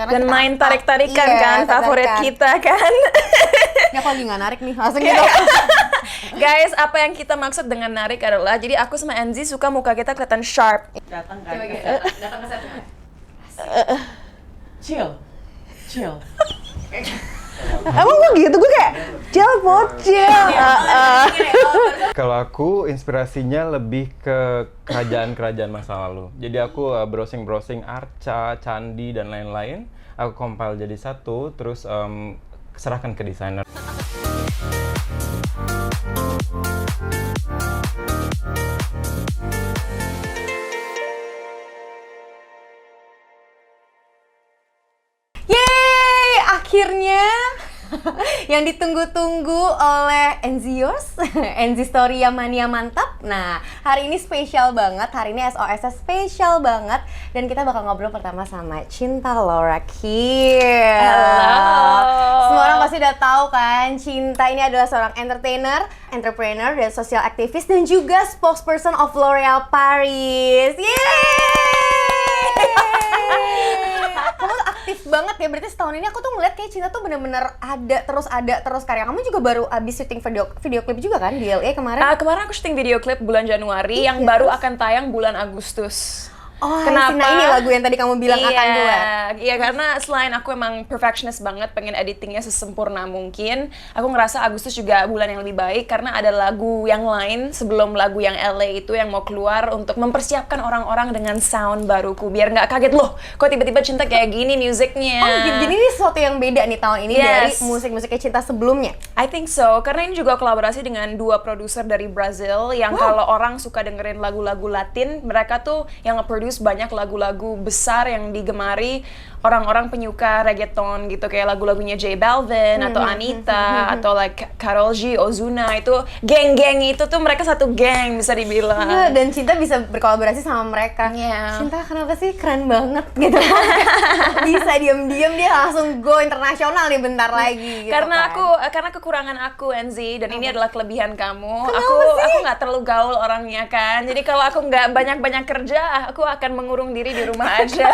dan main tarik-tarikan kan, favorit kita kan. Ya kok lagi nggak narik nih, langsung gitu. Guys, apa yang kita maksud dengan narik adalah, jadi aku sama Enzi suka muka kita kelihatan sharp. Datang kan? Datang ke set. Chill. Emang gue gitu, gue kayak chill bocil. Kalau aku inspirasinya lebih ke kerajaan-kerajaan masa lalu. Jadi aku browsing arca, candi dan lain-lain. Aku compile jadi satu, terus serahkan ke desainer. Yeay, akhirnya yang ditunggu-tunggu oleh Enzios, Enzi Story yang mania mantap. Nah, hari ini spesial banget, hari ini SOS spesial banget. Dan kita bakal ngobrol pertama sama Cinta Laura Kiel. Halo. Semua orang pasti udah tahu kan, Cinta ini adalah seorang entertainer, entrepreneur, dan social activist, dan juga spokesperson of L'Oréal Paris. Yeay! Kamu aktif banget ya, berarti setahun ini aku tuh ngeliat kayak Cinta tuh bener-bener ada terus karya. Kamu juga baru abis syuting video klip juga kan di LA kemarin? Kemarin aku syuting video klip bulan Januari yang baru akan tayang bulan Agustus. Oh, kenapa? Nah ini lagu yang tadi kamu bilang akan keluar. Iya, karena selain aku emang perfectionist banget, pengen editingnya sesempurna mungkin, aku ngerasa Agustus juga bulan yang lebih baik karena ada lagu yang lain sebelum lagu yang LA itu yang mau keluar untuk mempersiapkan orang-orang dengan sound baruku, biar nggak kaget loh, kok tiba-tiba Cinta kayak gini musiknya. Oh, jadi ini sesuatu yang beda nih tahun ini dari musik-musiknya Cinta sebelumnya. I think so, karena ini juga kolaborasi dengan dua produser dari Brazil yang kalau orang suka dengerin lagu-lagu Latin, mereka tuh yang nge-produce banyak lagu-lagu besar yang digemari orang-orang penyuka reggaeton gitu, kayak lagu-lagunya J Balvin atau Anita atau like Karol G, Ozuna, itu geng-geng itu tuh mereka satu geng bisa dibilang. Iya, dan Cinta bisa berkolaborasi sama mereka. Cinta kenapa sih keren banget gitu. Bisa diam-diam dia langsung go internasional nih bentar lagi gitu. Karena kan. karena kekurangan aku Enzi, dan ini adalah kelebihan kamu. Kenapa Aku nggak terlalu gaul orangnya kan. Jadi kalau aku nggak banyak-banyak kerja, aku akan mengurung diri di rumah aja.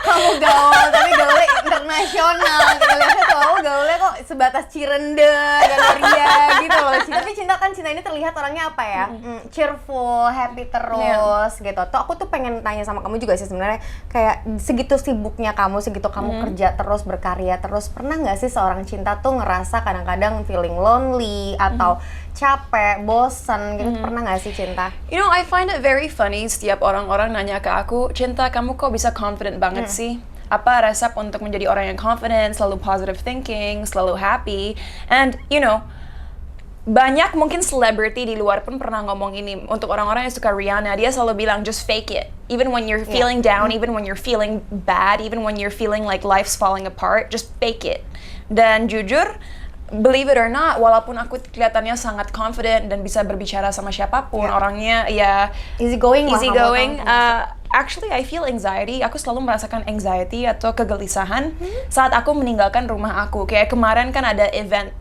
kamu gaul, tapi gaulnya internasional. Kita lihatnya tuh gaulnya kok sebatas Cirende, Galeria gitu loh. Tapi Cinta ini terlihat orangnya apa ya? Cheerful, happy terus gitu. Tuh aku tuh pengen tanya sama kamu juga sih sebenarnya, kayak segitu sibuknya kamu, segitu kamu kerja terus, berkarya terus, pernah nggak sih seorang Cinta tuh ngerasa kadang-kadang feeling lonely atau capek, bosan gitu? Pernah nggak sih Cinta? You know, I find it very funny setiap orang-orang nanya ke aku, Cinta, kamu kok bisa confident banget sih? Apa resep untuk menjadi orang yang confident, selalu positive thinking, selalu happy? And you know, banyak mungkin selebriti di luar pun pernah ngomong ini. Untuk orang-orang yang suka Rihanna, dia selalu bilang just fake it. Even when you're feeling down, even when you're feeling bad, even when you're feeling like life's falling apart, just fake it. Dan jujur, believe it or not, walaupun aku kelihatannya sangat confident dan bisa berbicara sama siapapun, orangnya ya easy going. Actually, I feel anxiety. Aku selalu merasakan anxiety atau kegelisahan saat aku meninggalkan rumah aku. Kayak kemarin kan ada event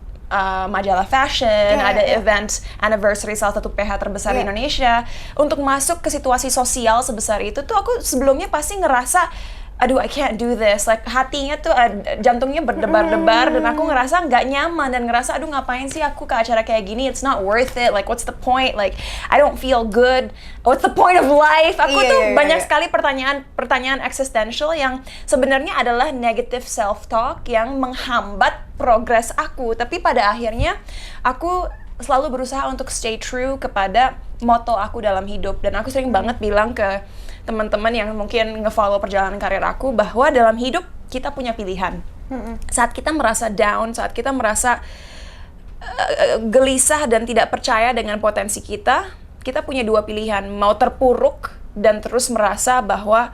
majalah fashion, ada event anniversary salah satu PH terbesar di Indonesia. Untuk masuk ke situasi sosial sebesar itu tuh aku sebelumnya pasti ngerasa, aduh, I can't do this. Like hatinya tuh jantungnya berdebar-debar dan aku ngerasa nggak nyaman dan ngerasa, aduh ngapain sih aku ke acara kayak gini? It's not worth it. Like what's the point? Like I don't feel good. What's the point of life? Aku tuh banyak sekali pertanyaan existential yang sebenarnya adalah negative self-talk yang menghambat progres aku. Tapi pada akhirnya aku selalu berusaha untuk stay true kepada motto aku dalam hidup. Dan aku sering banget bilang ke teman-teman yang mungkin nge-follow perjalanan karir aku bahwa dalam hidup kita punya pilihan. Saat kita merasa down, saat kita merasa gelisah dan tidak percaya dengan potensi kita punya dua pilihan. Mau terpuruk dan terus merasa bahwa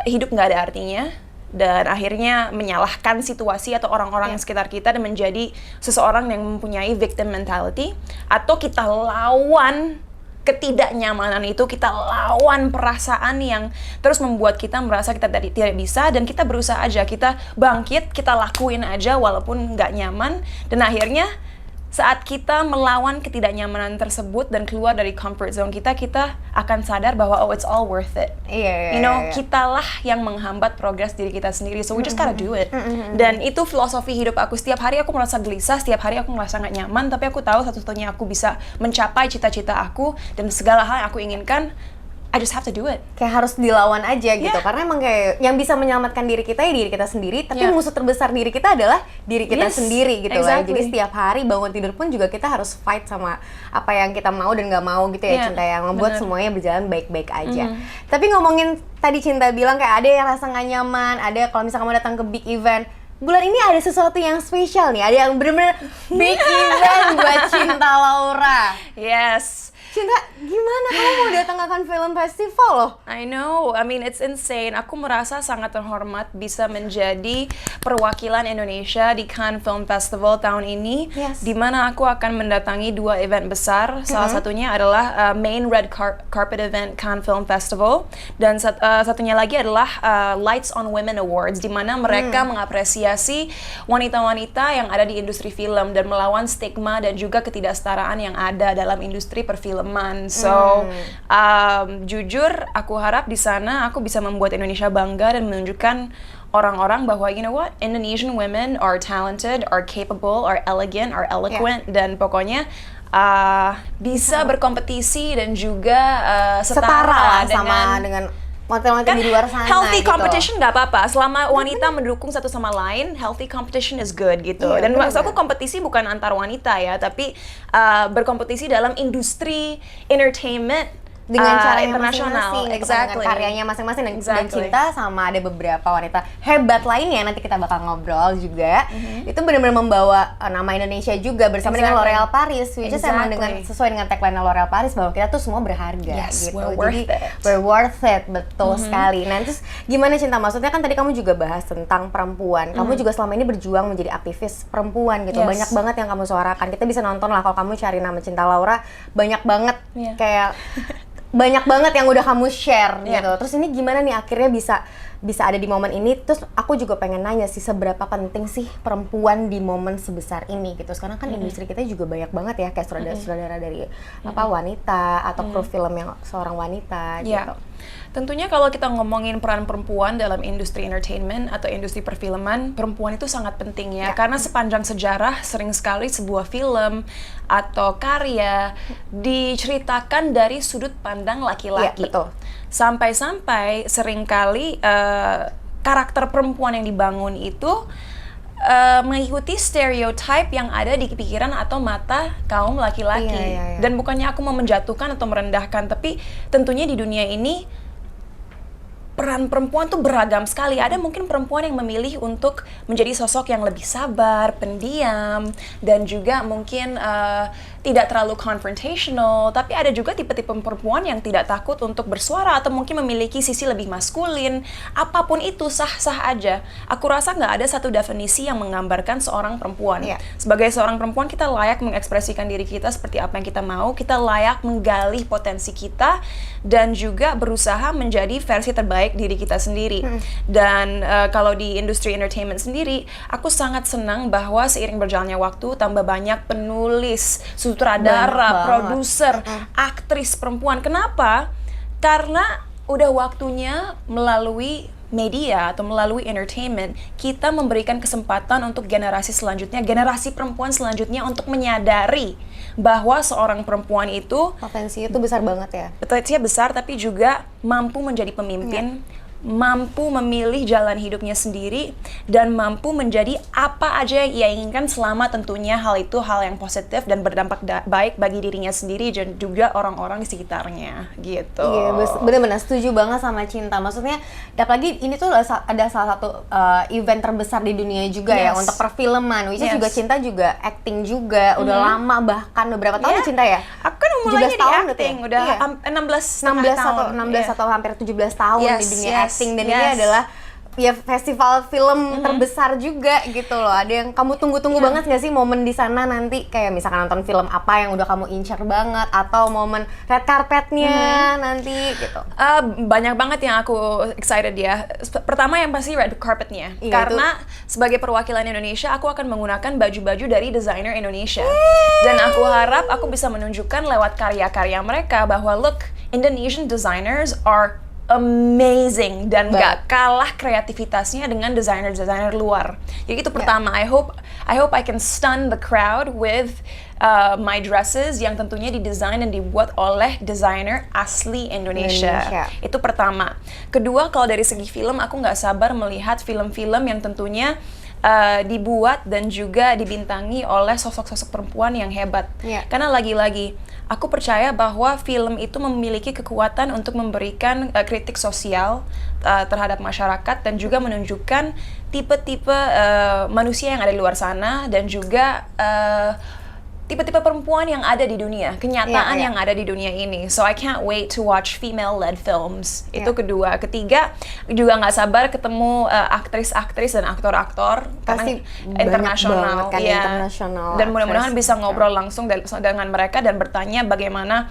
hidup nggak ada artinya, dan akhirnya menyalahkan situasi atau orang-orang yang sekitar kita dan menjadi seseorang yang mempunyai victim mentality, atau kita lawan ketidaknyamanan itu, kita lawan perasaan yang terus membuat kita merasa kita tidak bisa, dan kita berusaha aja, kita bangkit, kita lakuin aja walaupun nggak nyaman, dan akhirnya saat kita melawan ketidaknyamanan tersebut dan keluar dari comfort zone kita akan sadar bahwa oh it's all worth it. Iya. You know, kitalah yang menghambat progres diri kita sendiri. So we just gotta do it. Dan itu filosofi hidup aku. Setiap hari aku merasa gelisah, setiap hari aku merasa nggak nyaman, tapi aku tahu satu-satunya aku bisa mencapai cita-cita aku dan segala hal yang aku inginkan, I just have to do it. Kayak harus dilawan aja gitu, Yeah. karena emang kayak yang bisa menyelamatkan diri kita ya diri kita sendiri, tapi Yeah. musuh terbesar diri kita adalah diri kita Yes, sendiri gitu lah. exactly. Jadi setiap hari bangun tidur pun juga kita harus fight sama apa yang kita mau dan nggak mau gitu ya, Yeah, Cinta, yang membuat bener. semuanya berjalan baik-baik aja. Tapi ngomongin tadi Cinta bilang kayak ada yang rasa nggak nyaman, ada kalau misalnya kamu datang ke big event, bulan ini ada sesuatu yang spesial nih, ada yang bener-bener big event buat Cinta Laura. Yes. Cinta, gimana kamu mau datang ke Cannes Film Festival loh? I know, I mean it's insane. Aku merasa sangat terhormat bisa menjadi perwakilan Indonesia di Cannes Film Festival tahun ini, Yes. di mana aku akan mendatangi 2 event besar. Salah satunya adalah main red carpet event Cannes Film Festival, dan satunya lagi adalah Lights on Women Awards, di mana mereka mengapresiasi wanita-wanita yang ada di industri film dan melawan stigma dan juga ketidaksetaraan yang ada dalam industri perfilman. So, jujur aku harap di sana aku bisa membuat Indonesia bangga dan menunjukkan orang-orang bahwa you know what, Indonesian women are talented, are capable, are elegant, are eloquent, dan pokoknya bisa berkompetisi dan juga Setara lah setara dengan wanita-wanita di luar sana healthy gitu. competition nggak apa-apa selama wanita mendukung satu sama lain, healthy competition is good gitu. Iya, Dan maksud aku benar. kompetisi bukan antar wanita ya, tapi berkompetisi dalam industri entertainment dengan cara internasional. masing-masing, gitu, Exactly. dengan karyanya masing-masing dan Exactly. Cinta sama ada beberapa wanita hebat lainnya nanti kita bakal ngobrol juga. Itu benar-benar membawa nama Indonesia juga bersama dengan Exactly. L'Oreal Paris, which is emang dengan Exactly. sesuai dengan tagline L'Oreal Paris bahwa kita tuh semua berharga Yes, gitu. we're worth Jadi it. we're worth it, betul sekali. Nah, terus gimana Cinta? Maksudnya kan tadi kamu juga bahas tentang perempuan. Kamu juga selama ini berjuang menjadi aktivis perempuan gitu. Yes. Banyak banget yang kamu suarakan. Kita bisa nonton lah kalau kamu cari nama Cinta Laura, banyak banget Yeah. kayak banyak banget yang udah kamu share Yeah. gitu. Terus ini gimana nih akhirnya bisa ada di momen ini? Terus aku juga pengen nanya sih, seberapa penting sih perempuan di momen sebesar ini gitu. Sekarang kan industri kita juga banyak banget ya kayak sutradara dari apa wanita atau kru film yang seorang wanita Ya, gitu. tentunya kalau kita ngomongin peran perempuan dalam industri entertainment atau industri perfilman, perempuan itu sangat penting ya, karena sepanjang sejarah sering sekali sebuah film atau karya diceritakan dari sudut pandang laki-laki. Iya, betul. Sampai-sampai seringkali karakter perempuan yang dibangun itu mengikuti stereotype yang ada di pikiran atau mata kaum laki-laki. Iya. Dan bukannya aku mau menjatuhkan atau merendahkan, tapi tentunya di dunia ini peran perempuan tuh beragam sekali. Ada mungkin perempuan yang memilih untuk menjadi sosok yang lebih sabar, pendiam, dan juga mungkin tidak terlalu confrontational. Tapi ada juga tipe-tipe perempuan yang tidak takut untuk bersuara atau mungkin memiliki sisi lebih maskulin. Apapun itu sah-sah aja. Aku rasa nggak ada satu definisi yang menggambarkan seorang perempuan. Iya. Sebagai seorang perempuan, kita layak mengekspresikan diri kita seperti apa yang kita mau. Kita layak menggali potensi kita dan juga berusaha menjadi versi terbaik diri kita sendiri. Dan kalau di industri entertainment sendiri, aku sangat senang bahwa seiring berjalannya waktu, tambah banyak penulis, sutradara, Banyak banget. produser, aktris perempuan. Kenapa? Karena udah waktunya melalui media atau melalui entertainment, kita memberikan kesempatan untuk generasi selanjutnya, generasi perempuan selanjutnya untuk menyadari bahwa seorang perempuan itu Potensinya tuh besar banget ya. potensinya besar, tapi juga mampu menjadi pemimpin, mampu memilih jalan hidupnya sendiri, dan mampu menjadi apa aja yang ia inginkan selama tentunya hal itu hal yang positif dan berdampak baik bagi dirinya sendiri dan juga orang-orang di sekitarnya gitu. Iya, bener-bener setuju banget sama Cinta. Maksudnya, apalagi ini tuh ada salah satu event terbesar di dunia juga ya Yes. untuk perfilman. Which is Yes. juga Cinta juga acting juga, udah lama bahkan beberapa tahun Iya. ya Cinta ya? Aku kan mulainya 17 di tahun acting, gitu ya? udah Iya. 16 16 tahun. atau 16 Iya. atau hampir 17 tahun Yes, di dunia yes, acting, dan ini yes. adalah ya festival film terbesar juga gitu loh. Ada yang kamu tunggu-tunggu banget nggak sih momen di sana nanti, kayak misalkan nonton film apa yang udah kamu incar banget, atau momen red carpetnya nanti gitu? Banyak banget yang aku excited ya. Pertama yang pasti red carpetnya, Iya, karena sebagai perwakilan Indonesia aku akan menggunakan baju-baju dari desainer Indonesia, dan aku harap aku bisa menunjukkan lewat karya-karya mereka bahwa look, Indonesian designers are amazing dan gak kalah kreativitasnya dengan desainer-desainer luar. Jadi itu pertama. I hope I can stun the crowd with my dresses yang tentunya didesain dan dibuat oleh desainer asli Indonesia. Itu pertama. Kedua, kalau dari segi film, aku nggak sabar melihat film-film yang tentunya dibuat dan juga dibintangi oleh sosok-sosok perempuan yang hebat. Karena lagi-lagi aku percaya bahwa film itu memiliki kekuatan untuk memberikan kritik sosial terhadap masyarakat dan juga menunjukkan tipe-tipe manusia yang ada di luar sana, dan juga tipe-tipe perempuan yang ada di dunia, kenyataan yang ada di dunia ini. So I can't wait to watch female-led films. Itu kedua. Ketiga, juga nggak sabar ketemu aktris-aktris dan aktor-aktor Pasti internasional, kan, internasional. Dan mudah-mudahan bisa ngobrol langsung dengan mereka dan bertanya bagaimana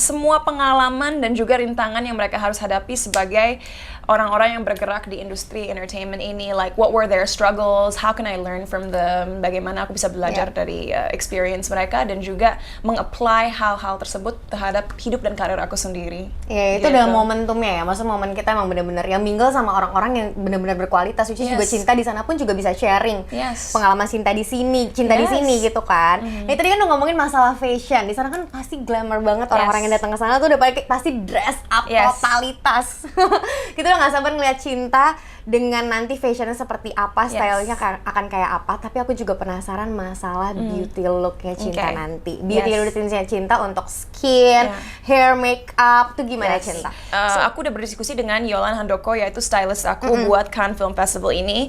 semua pengalaman dan juga rintangan yang mereka harus hadapi sebagai orang-orang yang bergerak di industri entertainment ini, like what were their struggles, how can I learn from them, bagaimana aku bisa belajar dari experience mereka, dan juga meng-apply hal-hal tersebut terhadap hidup dan karir aku sendiri. Ya, itu dalam momentumnya ya, maksud momen kita emang benar-benar yang mingle sama orang-orang yang benar-benar berkualitas, which is juga Cinta di sana pun juga bisa sharing pengalaman Cinta di sini, cinta di sini gitu kan. Nah, tadi kan udah ngomongin masalah fashion, di sana kan pasti glamour banget, orang-orang yang datang ke sana tuh udah pasti dress up totalitas. Kita udah nggak sabar ngeliat Cinta dengan nanti fashionnya seperti apa, stylenya akan kayak apa. Tapi aku juga penasaran masalah beauty looknya Cinta nanti. Beauty routine-nya Cinta untuk skin, hair, makeup, tuh gimana Cinta? Aku udah berdiskusi dengan Yolan Handoko, yaitu stylist aku buat Cannes Film Festival ini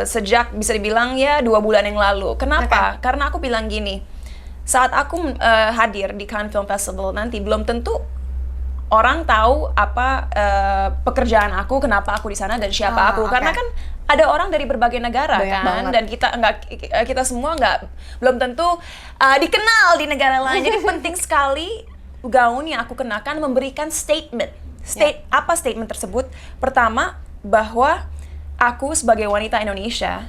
sejak bisa dibilang 2 bulan yang lalu. Kenapa? Karena aku bilang gini, saat aku hadir di Cannes Film Festival nanti, belum tentu orang tahu apa pekerjaan aku, kenapa aku di sana dan siapa aku. Karena kan ada orang dari berbagai negara dan kita semua belum tentu dikenal di negara lain. Jadi penting sekali gaun yang aku kenakan memberikan statement. Apa statement tersebut? Pertama, bahwa aku sebagai wanita Indonesia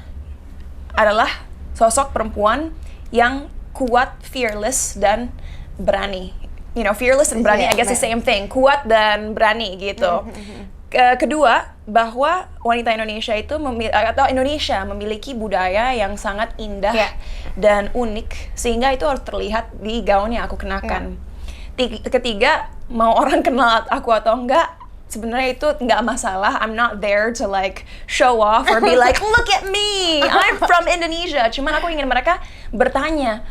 adalah sosok perempuan yang kuat, fearless, dan berani. Fearless dan berani, I guess the same thing. Kuat dan berani gitu. Kedua, bahwa wanita Indonesia itu atau Indonesia memiliki budaya yang sangat indah dan unik, sehingga itu harus terlihat di gaun yang aku kenakan. Ketiga, mau orang kenal aku atau enggak, sebenarnya itu nggak masalah. I'm not there to like show off or be like, look at me, I'm from Indonesia. Cuman aku ingin mereka bertanya,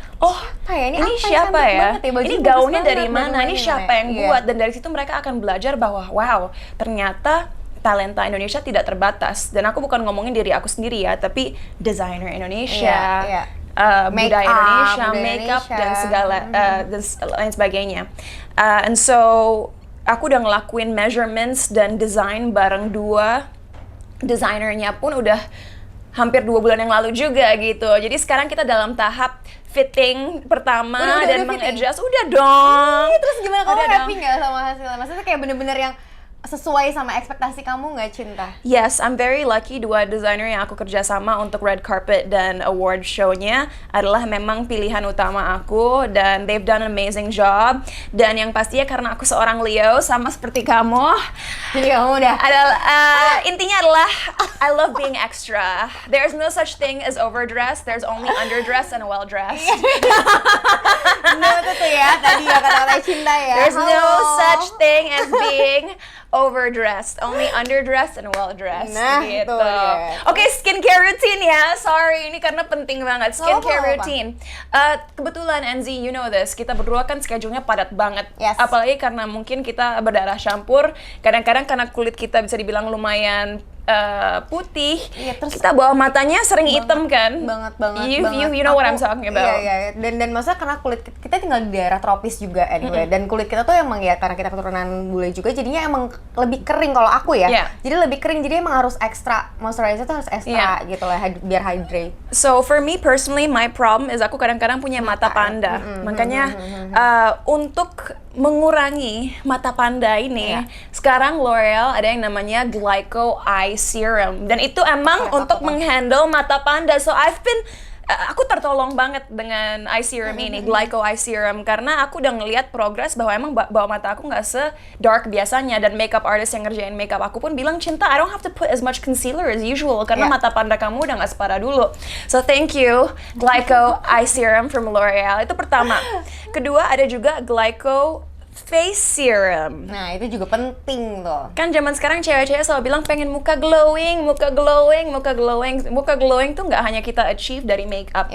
ini siapa ya? Ini gaunnya dari mana? Ini siapa yang buat? Dan dari situ mereka akan belajar bahwa wow, ternyata talenta Indonesia tidak terbatas. Dan aku bukan ngomongin diri aku sendiri ya, tapi desainer Indonesia, budaya Indonesia, makeup dan segala dan lain sebagainya. And so aku udah ngelakuin measurements dan desain bareng 2 desainernya pun udah hampir 2 bulan yang lalu juga gitu. Jadi sekarang kita dalam tahap fitting pertama dan meng-adjust. Udah dong. Terus gimana, kamu happy nggak sama hasilnya? Maksudnya kayak bener-bener yang sesuai sama ekspektasi kamu nggak, Cinta? Yes, I'm very lucky. 2 desainer yang aku kerja sama untuk red carpet dan award show-nya adalah memang pilihan utama aku, dan they've done an amazing job. Dan yang pastinya karena aku seorang Leo, sama seperti kamu. Jadi kamu udah intinya adalah I love being extra. There's no such thing as overdressed. There's only underdressed and well-dressed. No, itu tuh ya tadi ya kata-kata Cinta ya. There's no such thing as being overdressed, only underdressed and well-dressed. Nah, gitu. Ya. Oke, skincare routine ya. Sorry, ini karena penting banget. Skincare routine. Kebetulan Enzi, you know this, kita berdua kan schedule-nya padat banget. Apalagi karena mungkin kita berdarah campur. Kadang-kadang karena kulit kita bisa dibilang lumayan putih, Iya, terus kita bawah matanya sering hitam kan? banget You know what I'm talking about. Iya. Dan maksudnya karena kulit kita tinggal di daerah tropis juga anyway, dan kulit kita tuh emang ya karena kita keturunan bule juga, jadinya emang lebih kering kalau aku ya. Yeah. Jadi lebih kering, jadi emang harus ekstra moisturizer tuh harus ekstra gitu lah biar hydrate. So for me personally, my problem is aku kadang-kadang punya mata panda. Makanya untuk mengurangi mata panda ini, sekarang L'Oreal ada yang namanya Glyco Eye Serum, dan itu emang untuk menghandle mata panda. So aku tertolong banget dengan eye serum ini, Glyco Eye Serum, karena aku udah ngelihat progres bahwa emang bawah mata aku nggak se-dark biasanya, dan makeup artist yang ngerjain makeup aku pun bilang, Cinta, I don't have to put as much concealer as usual, karena mata panda kamu udah nggak separah dulu. So thank you, Glyco Eye Serum from L'Oreal. Itu pertama. Kedua, ada juga Glyco Face Serum. Nah, itu juga penting tuh. Kan zaman sekarang cewek-cewek selalu bilang pengen muka glowing. Muka glowing tuh nggak hanya kita achieve dari makeup,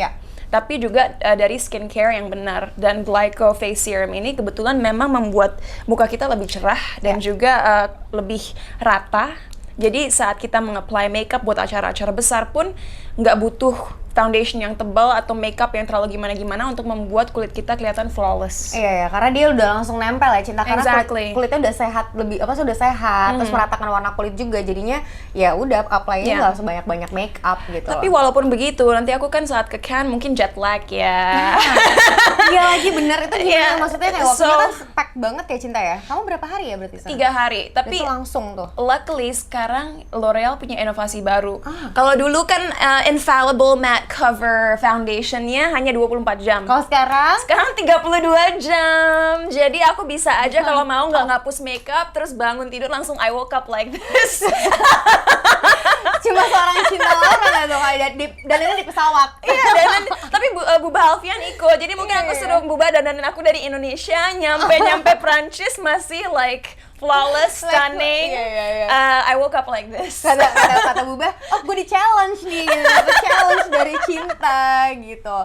tapi juga dari skincare yang benar. Dan Glyco Face Serum ini kebetulan memang membuat muka kita lebih cerah dan juga lebih rata. Jadi saat kita meng-apply makeup buat acara-acara besar pun nggak butuh foundation yang tebal atau makeup yang terlalu gimana-gimana untuk membuat kulit kita kelihatan flawless. Iya, karena dia udah langsung nempel ya, Cinta, karena kulitnya udah sehat, sudah sehat, terus meratakan warna kulit juga, jadinya ya udah apply-nya nggak usah banyak-banyak makeup gitu. Tapi walaupun begitu, nanti aku kan saat ke Cannes mungkin jet lag ya. Iya lagi, bener itu gimana? Maksudnya kayak waktunya kan pack banget ya, Cinta ya? Kamu berapa hari ya berarti sana? 3 hari, tapi itu langsung tuh. Luckily sekarang L'Oreal punya inovasi baru. Kalau dulu kan Infallible Matte Cover Foundation-nya hanya 24 jam. Kalau sekarang? Sekarang 32 jam. Jadi aku bisa aja kalau mau nggak ngapus makeup, terus bangun tidur langsung I woke up like this. Cuma seorang Cinta Laura tuh kayak dan ini di pesawat. Iya, tapi Buba Alfian ikut. Jadi mungkin aku suruh Buba dandanin aku dari Indonesia nyampe Prancis masih like flawless, stunning. I woke up like this. Kata Buba, oh gue di challenge nih, dapet challenge dari Cinta gitu.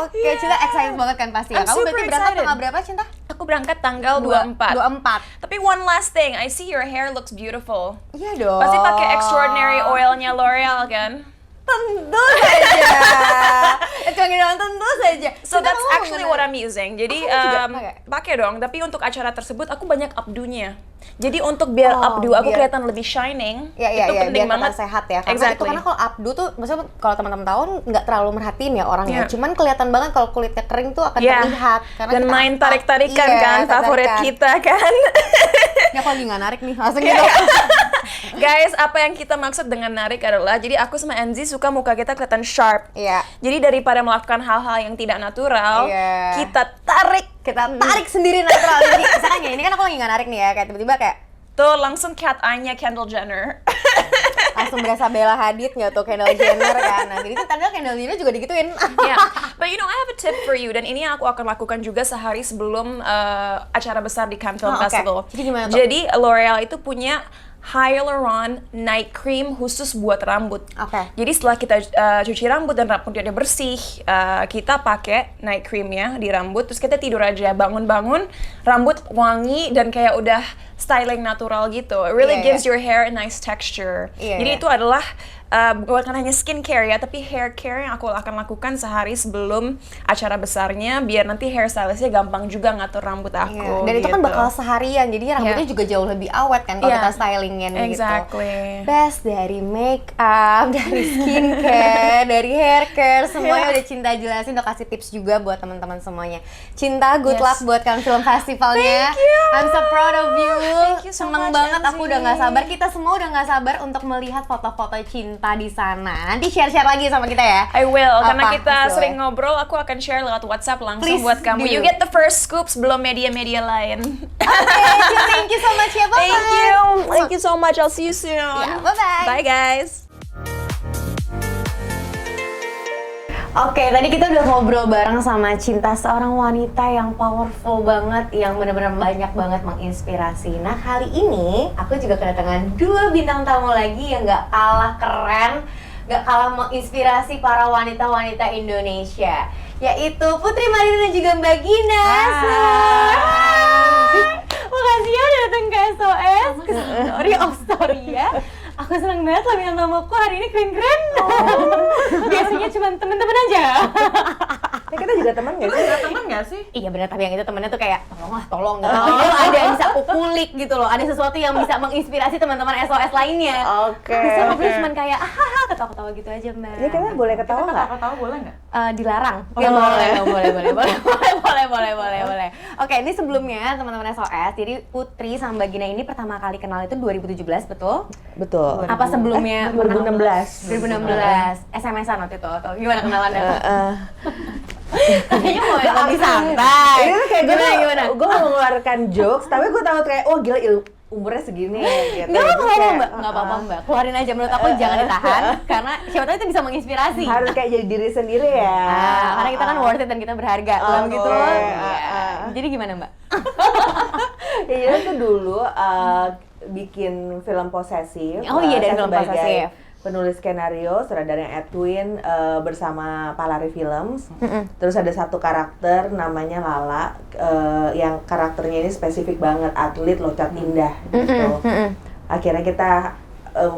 Oke, Cinta excited banget kan pasti ya. Kamu berarti berangkat tanggal berapa, Cinta? Aku berangkat tanggal 24. 24. Tapi one last thing, I see your hair looks beautiful. Iya dong. Pasti pakai extraordinary oilnya L'Oreal kan? Tentu saja. Tentu saja. So that's actually what I'm using. Jadi pakai dong. Tapi untuk acara tersebut aku banyak updo-nya. Jadi untuk biar updo aku kelihatan lebih shining, itu penting biar banget. Sehat ya. Karena kalau updo tuh, maksudnya kalau teman-teman tahu nggak terlalu merhatiin ya orangnya. Cuman kelihatan banget kalau kulitnya kering tuh akan terlihat. Karena dan main tarik-tarikan kan, favorit kita kan. Ya kalau lagi nggak narik nih, langsung gitu. Guys, apa yang kita maksud dengan narik adalah, jadi aku sama Enzi suka muka kita kelihatan sharp. Jadi daripada melakukan hal-hal yang tidak natural, kita tarik sendiri natural. Jadi misalkan ya, ini kan aku lagi nggak narik nih ya, kayak tiba-tiba kayak tuh langsung cat eye-nya Kendall Jenner. Langsung berasa Bella Hadid nggak tuh, Kendall Jenner kan. Nah, jadi tanda Kendall Jenner juga digituin. But you know, I have a tip for you, dan ini yang aku akan lakukan juga sehari sebelum acara besar di Cannes Film Festival. Jadi gimana tuh? Jadi L'Oreal itu punya Hyaluron Night Cream khusus buat rambut. Jadi setelah kita cuci rambut dan rambutnya udah bersih, kita pakai night creamnya di rambut, terus kita tidur aja, bangun-bangun rambut wangi dan kayak udah styling natural gitu. It really gives your hair a nice texture. Jadi itu adalah bukan hanya skincare ya, tapi hair care yang aku akan lakukan sehari sebelum acara besarnya, biar nanti hairstylistnya gampang juga ngatur rambut aku. Dan itu kan bakal seharian, jadi rambutnya juga jauh lebih awet kan kalau kita stylingin gitu. Best dari make up, dari skincare, dari hair care, semuanya udah Cinta jelasin, udah kasih tips juga buat teman-teman semuanya. Cinta, good luck buat Cannes Film Festivalnya. I'm so proud of you. Seneng banget, aku udah nggak sabar. Kita semua udah nggak sabar untuk melihat foto-foto Cinta di sana. Nanti share-share lagi sama kita ya. I will, karena kita sering ngobrol, aku akan share lewat WhatsApp langsung buat kamu. You get the first scoop sebelum media-media lain. Thank you so much ya, bye-bye. Thank you so much, I'll see you soon. Bye-bye. Bye guys. Oke, tadi kita udah ngobrol bareng sama Cinta, seorang wanita yang powerful banget, yang benar-benar banyak banget menginspirasi. Nah, kali ini aku juga kedatangan 2 bintang tamu lagi yang gak kalah keren, gak kalah menginspirasi para wanita-wanita Indonesia, yaitu Putri Marina dan juga Mbak Gina. Makasih ya datang ke SOS, ke Story of Story ya. Aku senang banget lo bilang namaku hari ini keren-keren. Biasanya cuma temen-temen aja. Ya, kita juga teman nggak sih? Temen nggak sih? Iya benar, tapi yang itu temennya tuh kayak tolong gitu. Ada yang bisa aku kulik gitu loh. Ada sesuatu yang bisa menginspirasi teman-teman SOS lainnya. Oke. Bisa ngobrol cuman kayak ketawa-ketawa gitu aja, Mbak. Ya kita boleh ketawa nggak? Ketawa boleh nggak? Dilarang. Oh, Ya, boleh. boleh. Oke, ini sebelumnya teman-teman SOS. Jadi Putri sama Mbak Gina ini pertama kali kenal itu 2017, betul? Betul. Apa sebelumnya? 2016. 2016. SMS-an waktu itu atau gimana kenalannya? Kayaknya mau yang lebih santai. Ini tuh kayak gimana? gue mau mengeluarkan jokes, tapi gue takut kayak, oh gila umurnya segini gitu. Nggak Jadi apa-apa kayak, Mbak, nggak apa-apa Mbak. Keluarin aja, menurut aku jangan ditahan, karena siapa tahu itu bisa menginspirasi. harus kayak jadi diri sendiri ya. Karena kita kan worth it dan kita berharga, bilang Oke. gitu. Iya. Jadi gimana Mbak? Iya tuh dulu bikin film posesif. Oh iya, dan Saya film sebagai posesif. penulis skenario, sutradaranya Edwin bersama Palari Films. Terus ada satu karakter namanya Lala, yang karakternya ini spesifik banget, atlet loncat indah gitu. Akhirnya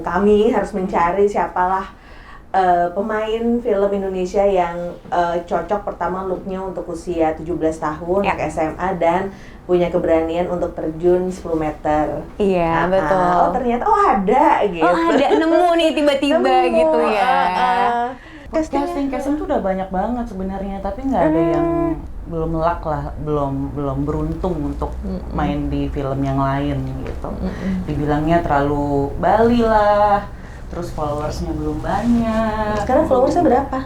kami harus mencari siapalah pemain film Indonesia yang cocok, pertama looknya untuk usia 17 tahun, anak SMA, dan punya keberanian untuk terjun 10 meter. Iya, betul. Oh ternyata ada gitu. Oh ada, nemu nih tiba-tiba Nemu, gitu ya. Casting tuh udah banyak banget sebenarnya, tapi nggak ada yang belum luck lah, belum beruntung untuk main di film yang lain gitu. Dibilangnya terlalu Bali lah, terus followersnya belum banyak. Sekarang followersnya berapa?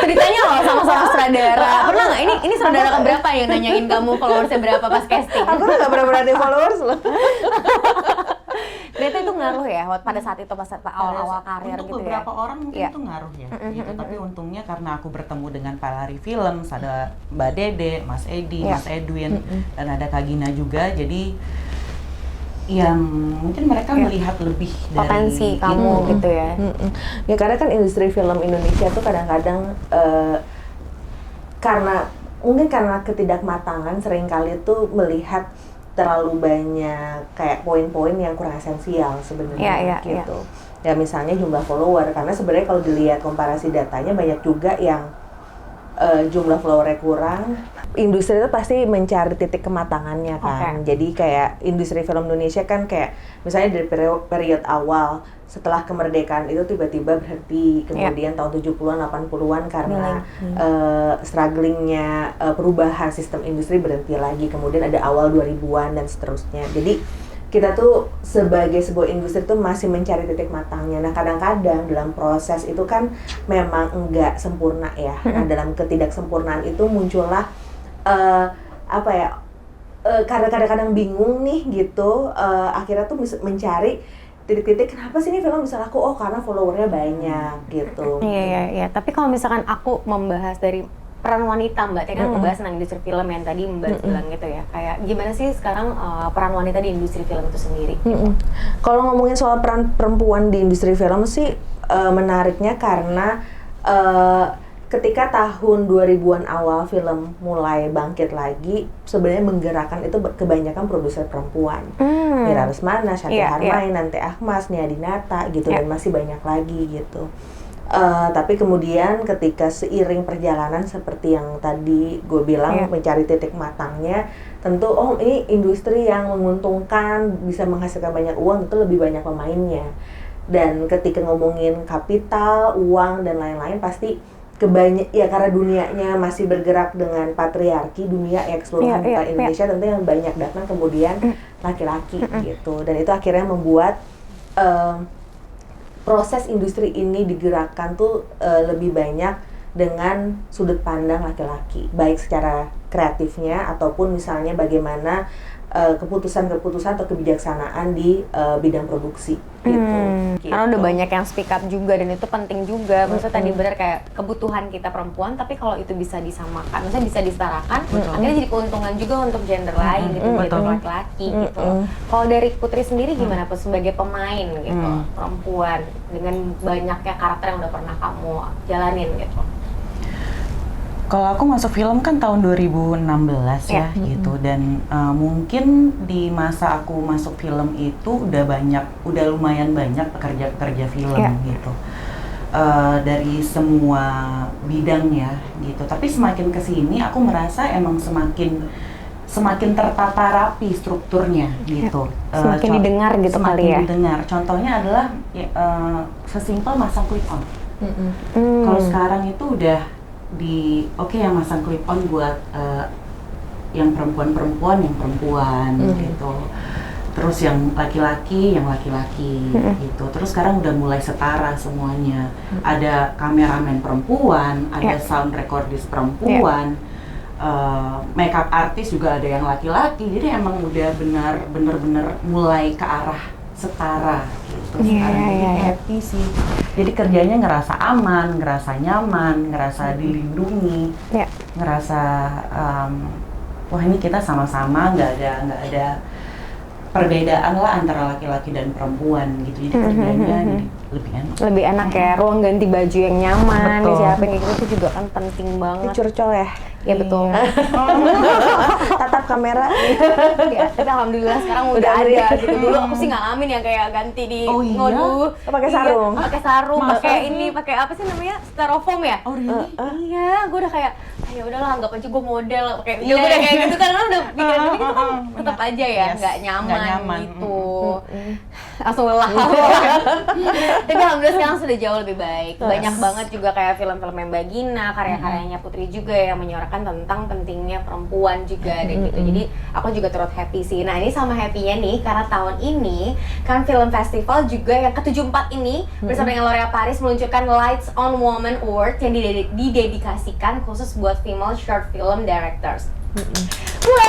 Ceritanya loh sama seorang sutradara. Pernah nggak? Ini sutradara keberapa yang nanyain kamu followersnya berapa pas casting? Aku tuh gak pernah berarti followers loh. Ternyata itu ngaruh ya pada saat itu, pas awal-awal karir untuk gitu ya. beberapa orang mungkin Iya. itu ngaruh ya gitu. Tapi untungnya karena aku bertemu dengan Palari Films, ada Mbak Dede, Mas Edi, Iya. Mas Edwin, dan ada Kak Gina juga, jadi yang mungkin mereka melihat lebih dari Potensi kamu gitu ya. Ya karena kan industri film Indonesia tuh kadang-kadang karena ketidakmatangan seringkali tuh melihat terlalu banyak kayak poin-poin yang kurang esensial sebenarnya gitu. Ya misalnya jumlah follower, karena sebenarnya kalau dilihat komparasi datanya banyak juga yang jumlah followernya kurang. Industri itu pasti mencari titik kematangannya kan. Jadi kayak industri film Indonesia kan kayak misalnya dari periode awal setelah kemerdekaan itu tiba-tiba berhenti, kemudian tahun 70-an 80-an karena strugglingnya perubahan sistem industri berhenti lagi, kemudian ada awal 2000-an dan seterusnya. Jadi kita tuh sebagai sebuah industri tuh masih mencari titik matangnya. Nah kadang-kadang dalam proses itu kan memang enggak sempurna ya. Nah dalam ketidaksempurnaan itu muncullah karena kadang-kadang bingung nih gitu. Akhirnya tuh mencari titik-titik kenapa sih ini film bisa laku? Oh karena followernya banyak gitu. Iya. Tapi kalau misalkan aku membahas dari peran wanita, Mbak, tadi kan ngebahas tentang industri film yang tadi Mbak bilang gitu ya. Kayak gimana sih sekarang peran wanita di industri film itu sendiri? Kalau ngomongin soal peran perempuan di industri film sih menariknya karena ketika tahun 2000-an awal film mulai bangkit lagi, sebenarnya menggerakkan itu kebanyakan produser perempuan. Mira Rusmana, Shanti Harmain, Nante Ahmas, Nia Dinata gitu, dan masih banyak lagi gitu. Tapi kemudian ketika seiring perjalanan seperti yang tadi gue bilang mencari titik matangnya, tentu ini industri yang menguntungkan, bisa menghasilkan banyak uang, tentu lebih banyak pemainnya. Dan ketika ngomongin kapital, uang dan lain-lain pasti karena dunianya masih bergerak dengan patriarki, dunia keseluruhan bukan Indonesia, tentu yang banyak datang kemudian laki-laki gitu. Dan itu akhirnya membuat proses industri ini digerakkan tuh lebih banyak dengan sudut pandang laki-laki, baik secara kreatifnya ataupun misalnya bagaimana keputusan-keputusan atau kebijaksanaan di bidang produksi gitu. Karena udah banyak yang speak up juga, dan itu penting juga. Maksudnya tadi benar kayak kebutuhan kita perempuan, tapi kalau itu bisa disamakan, maksudnya bisa disetarakan, akhirnya jadi keuntungan juga untuk gender lain gitu, untuk laki-laki gitu. Kalau dari Putri sendiri gimana sebagai pemain gitu, perempuan dengan banyaknya karakter yang udah pernah kamu jalanin gitu? Kalau aku masuk film kan tahun 2016 ya gitu, dan mungkin di masa aku masuk film itu udah lumayan banyak pekerja-pekerja film gitu. Dari semua bidang ya gitu. Tapi semakin kesini aku merasa emang semakin tertata rapi strukturnya gitu. Semakin didengar gitu semakin kali ya. Didengar. Contohnya adalah sesimpel masang clip on. Kalau sekarang itu udah yang masang clip on buat yang perempuan gitu. Terus yang laki-laki gitu. Terus sekarang udah mulai setara semuanya. Ada kameramen perempuan, ada sound recordist perempuan, makeup artist juga ada yang laki-laki. Jadi emang udah bener-bener mulai ke arah setara gitu. Sekarang happy sih. Jadi kerjanya ngerasa aman, ngerasa nyaman, ngerasa dilindungi, ngerasa wah ini kita sama-sama, nggak ada perbedaan lah antara laki-laki dan perempuan gitu. Jadi kerjanya lebih enak Ya, ruang ganti baju yang nyaman, Betul. siapa yang gitu itu juga kan penting banget. Curcol ya. Ya betul. Tatap kamera. Ya, tapi alhamdulillah sekarang udah ada gitu. Dulu aku sih ngalamin yang kayak ganti di ngodu, Pakai sarung. pakai sarung, pakai apa sih namanya, styrofoam ya? Oh really? Iya, gue udah kayak, ya udahlah anggap aja gue model, kayak gue udah kayak gitu kan, udah pikiran gue gitu kan tetap aja ya, nggak nyaman gitu. Langsung lelah. Tapi alhamdulillah sekarang sudah jauh lebih baik. Banyak banget juga kayak film-film yang Mbak Gina, karya-karyanya Putri juga yang menyuarakan tentang pentingnya perempuan juga dan gitu. Jadi aku juga turut happy sih. Nah ini sama happy-nya nih karena tahun ini kan film festival juga yang ke-74 ini bersama dengan L'Oréal Paris meluncurkan Lights on Women Award yang didedikasikan khusus buat female short film directors. Wow!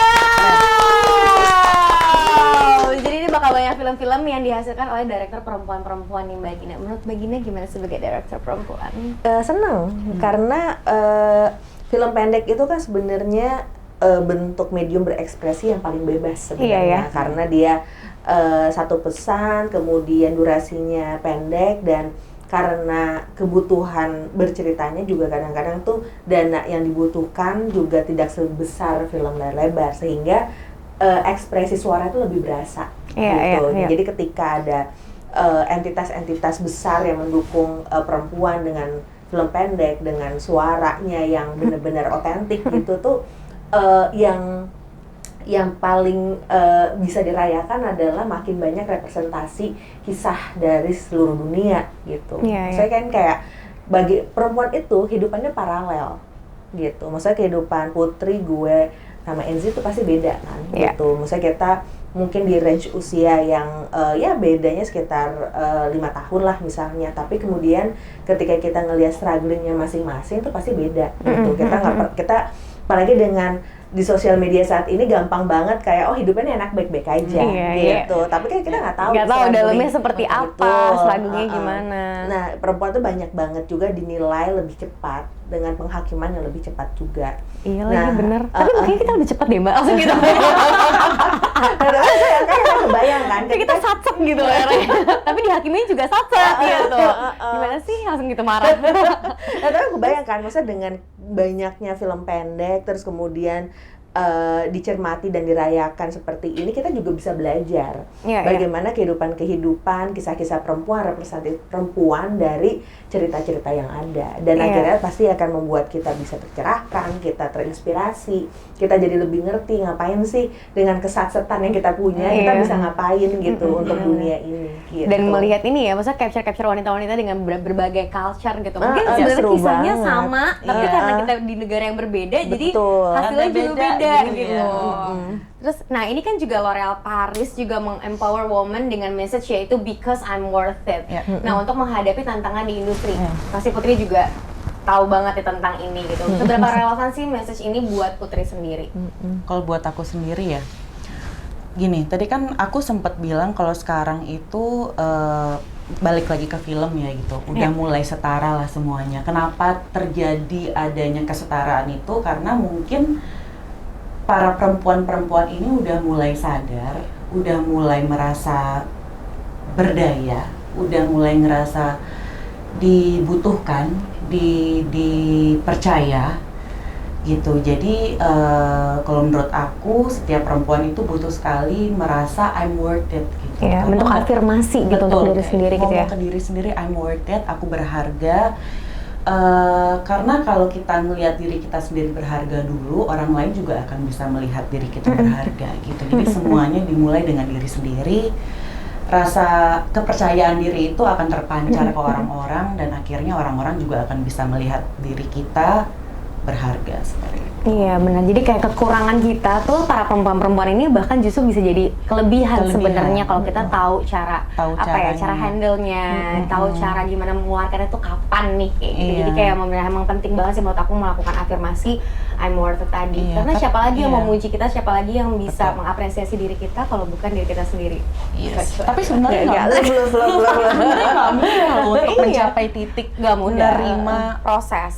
Jadi ini bakal banyak film-film yang dihasilkan oleh direktur perempuan-perempuan nih Mbak Gina. Menurut Mbak Gina gimana sebagai direktur perempuan? Seneng karena film pendek itu kan sebenarnya bentuk medium berekspresi yang paling bebas sebenarnya. Karena dia satu pesan, kemudian durasinya pendek, dan karena kebutuhan berceritanya juga kadang-kadang tuh dana yang dibutuhkan juga tidak sebesar film layar lebar, sehingga ekspresi suara itu lebih berasa gitu. Jadi ketika ada entitas-entitas besar yang mendukung perempuan dengan film pendek dengan suaranya yang benar-benar otentik gitu tuh, yang paling bisa dirayakan adalah makin banyak representasi kisah dari seluruh dunia gitu. Saya kan kayak bagi perempuan itu hidupannya paralel gitu. Maksudnya kehidupan Putri, gue sama Enzi itu pasti beda kan gitu. Maksudnya kita mungkin di range usia yang ya bedanya sekitar 5 tahun lah misalnya, tapi kemudian ketika kita ngelihat strugglingnya masing-masing itu pasti beda gitu. Kita apalagi dengan di sosial media saat ini gampang banget kayak hidupnya enak baik-baik aja gitu. Tapi kan kita nggak tahu dalamnya seperti apa, strugglingnya gimana. Nah, perempuan tuh banyak banget juga dinilai lebih cepat dengan penghakiman yang lebih cepat juga. Iya lagi bener. Tapi mungkin kita lebih cepat deh Mbak, langsung gitu. Saya kebayang kan. Kayak kita satsek gitu loh. Tapi dihakiminya juga satsek gitu. Gimana sih langsung gitu marah. Nah, tapi kebayang kan, maksudnya dengan banyaknya film pendek, terus kemudian dicermati dan dirayakan seperti ini, kita juga bisa belajar bagaimana kehidupan, kisah-kisah perempuan, representatif perempuan dari cerita-cerita yang ada, dan akhirnya pasti akan membuat kita bisa tercerahkan, kita terinspirasi, kita jadi lebih ngerti ngapain sih dengan kesatsetan yang kita punya, kita bisa ngapain gitu untuk dunia ini. Gitu. Dan melihat ini ya, maksudnya capture wanita-wanita dengan berbagai culture gitu. Mungkin sebenarnya kisahnya sama, tapi karena kita di negara yang berbeda, jadi hasilnya juga beda gitu. Terus, nah ini kan juga L'Oréal Paris juga meng-empower women dengan message yaitu because I'm worth it. Nah untuk menghadapi tantangan di industri, pasti Putri juga tahu banget ya tentang ini gitu. Seberapa relevan sih message ini buat Putri sendiri? Kalau buat aku sendiri ya, gini, tadi kan aku sempat bilang kalau sekarang itu balik lagi ke film ya gitu, udah mulai setara lah semuanya. Kenapa terjadi adanya kesetaraan itu? Karena mungkin para perempuan-perempuan ini udah mulai sadar, udah mulai merasa berdaya, udah mulai ngerasa dibutuhkan, dipercaya, gitu. Jadi kalau menurut aku setiap perempuan itu butuh sekali merasa I'm worth it gitu. Ya, Karena bentuk afirmasi gitu untuk diri sendiri gitu ya. Ngomong ke diri sendiri I'm worth it, aku berharga. Karena kalau kita ngelihat diri kita sendiri berharga dulu, orang lain juga akan bisa melihat diri kita berharga gitu. Jadi semuanya dimulai dengan diri sendiri. Rasa kepercayaan diri itu akan terpancar ke orang-orang dan akhirnya orang-orang juga akan bisa melihat diri kita berharga seperti itu. Iya benar, jadi kayak kekurangan kita tuh para perempuan-perempuan ini bahkan justru bisa jadi kelebihan sebenarnya kalau kita tahu cara cara handle-nya, tahu cara gimana mengeluarkannya tuh kapan nih kayak gitu. Jadi kayak memang penting banget sih menurut aku melakukan afirmasi I'm worth it tadi. Karena siapa lagi yang memuji kita, siapa lagi yang bisa mengapresiasi diri kita kalau bukan diri kita sendiri. Tapi sebenarnya nggak mudah untuk mencapai titik nggak mudah menerima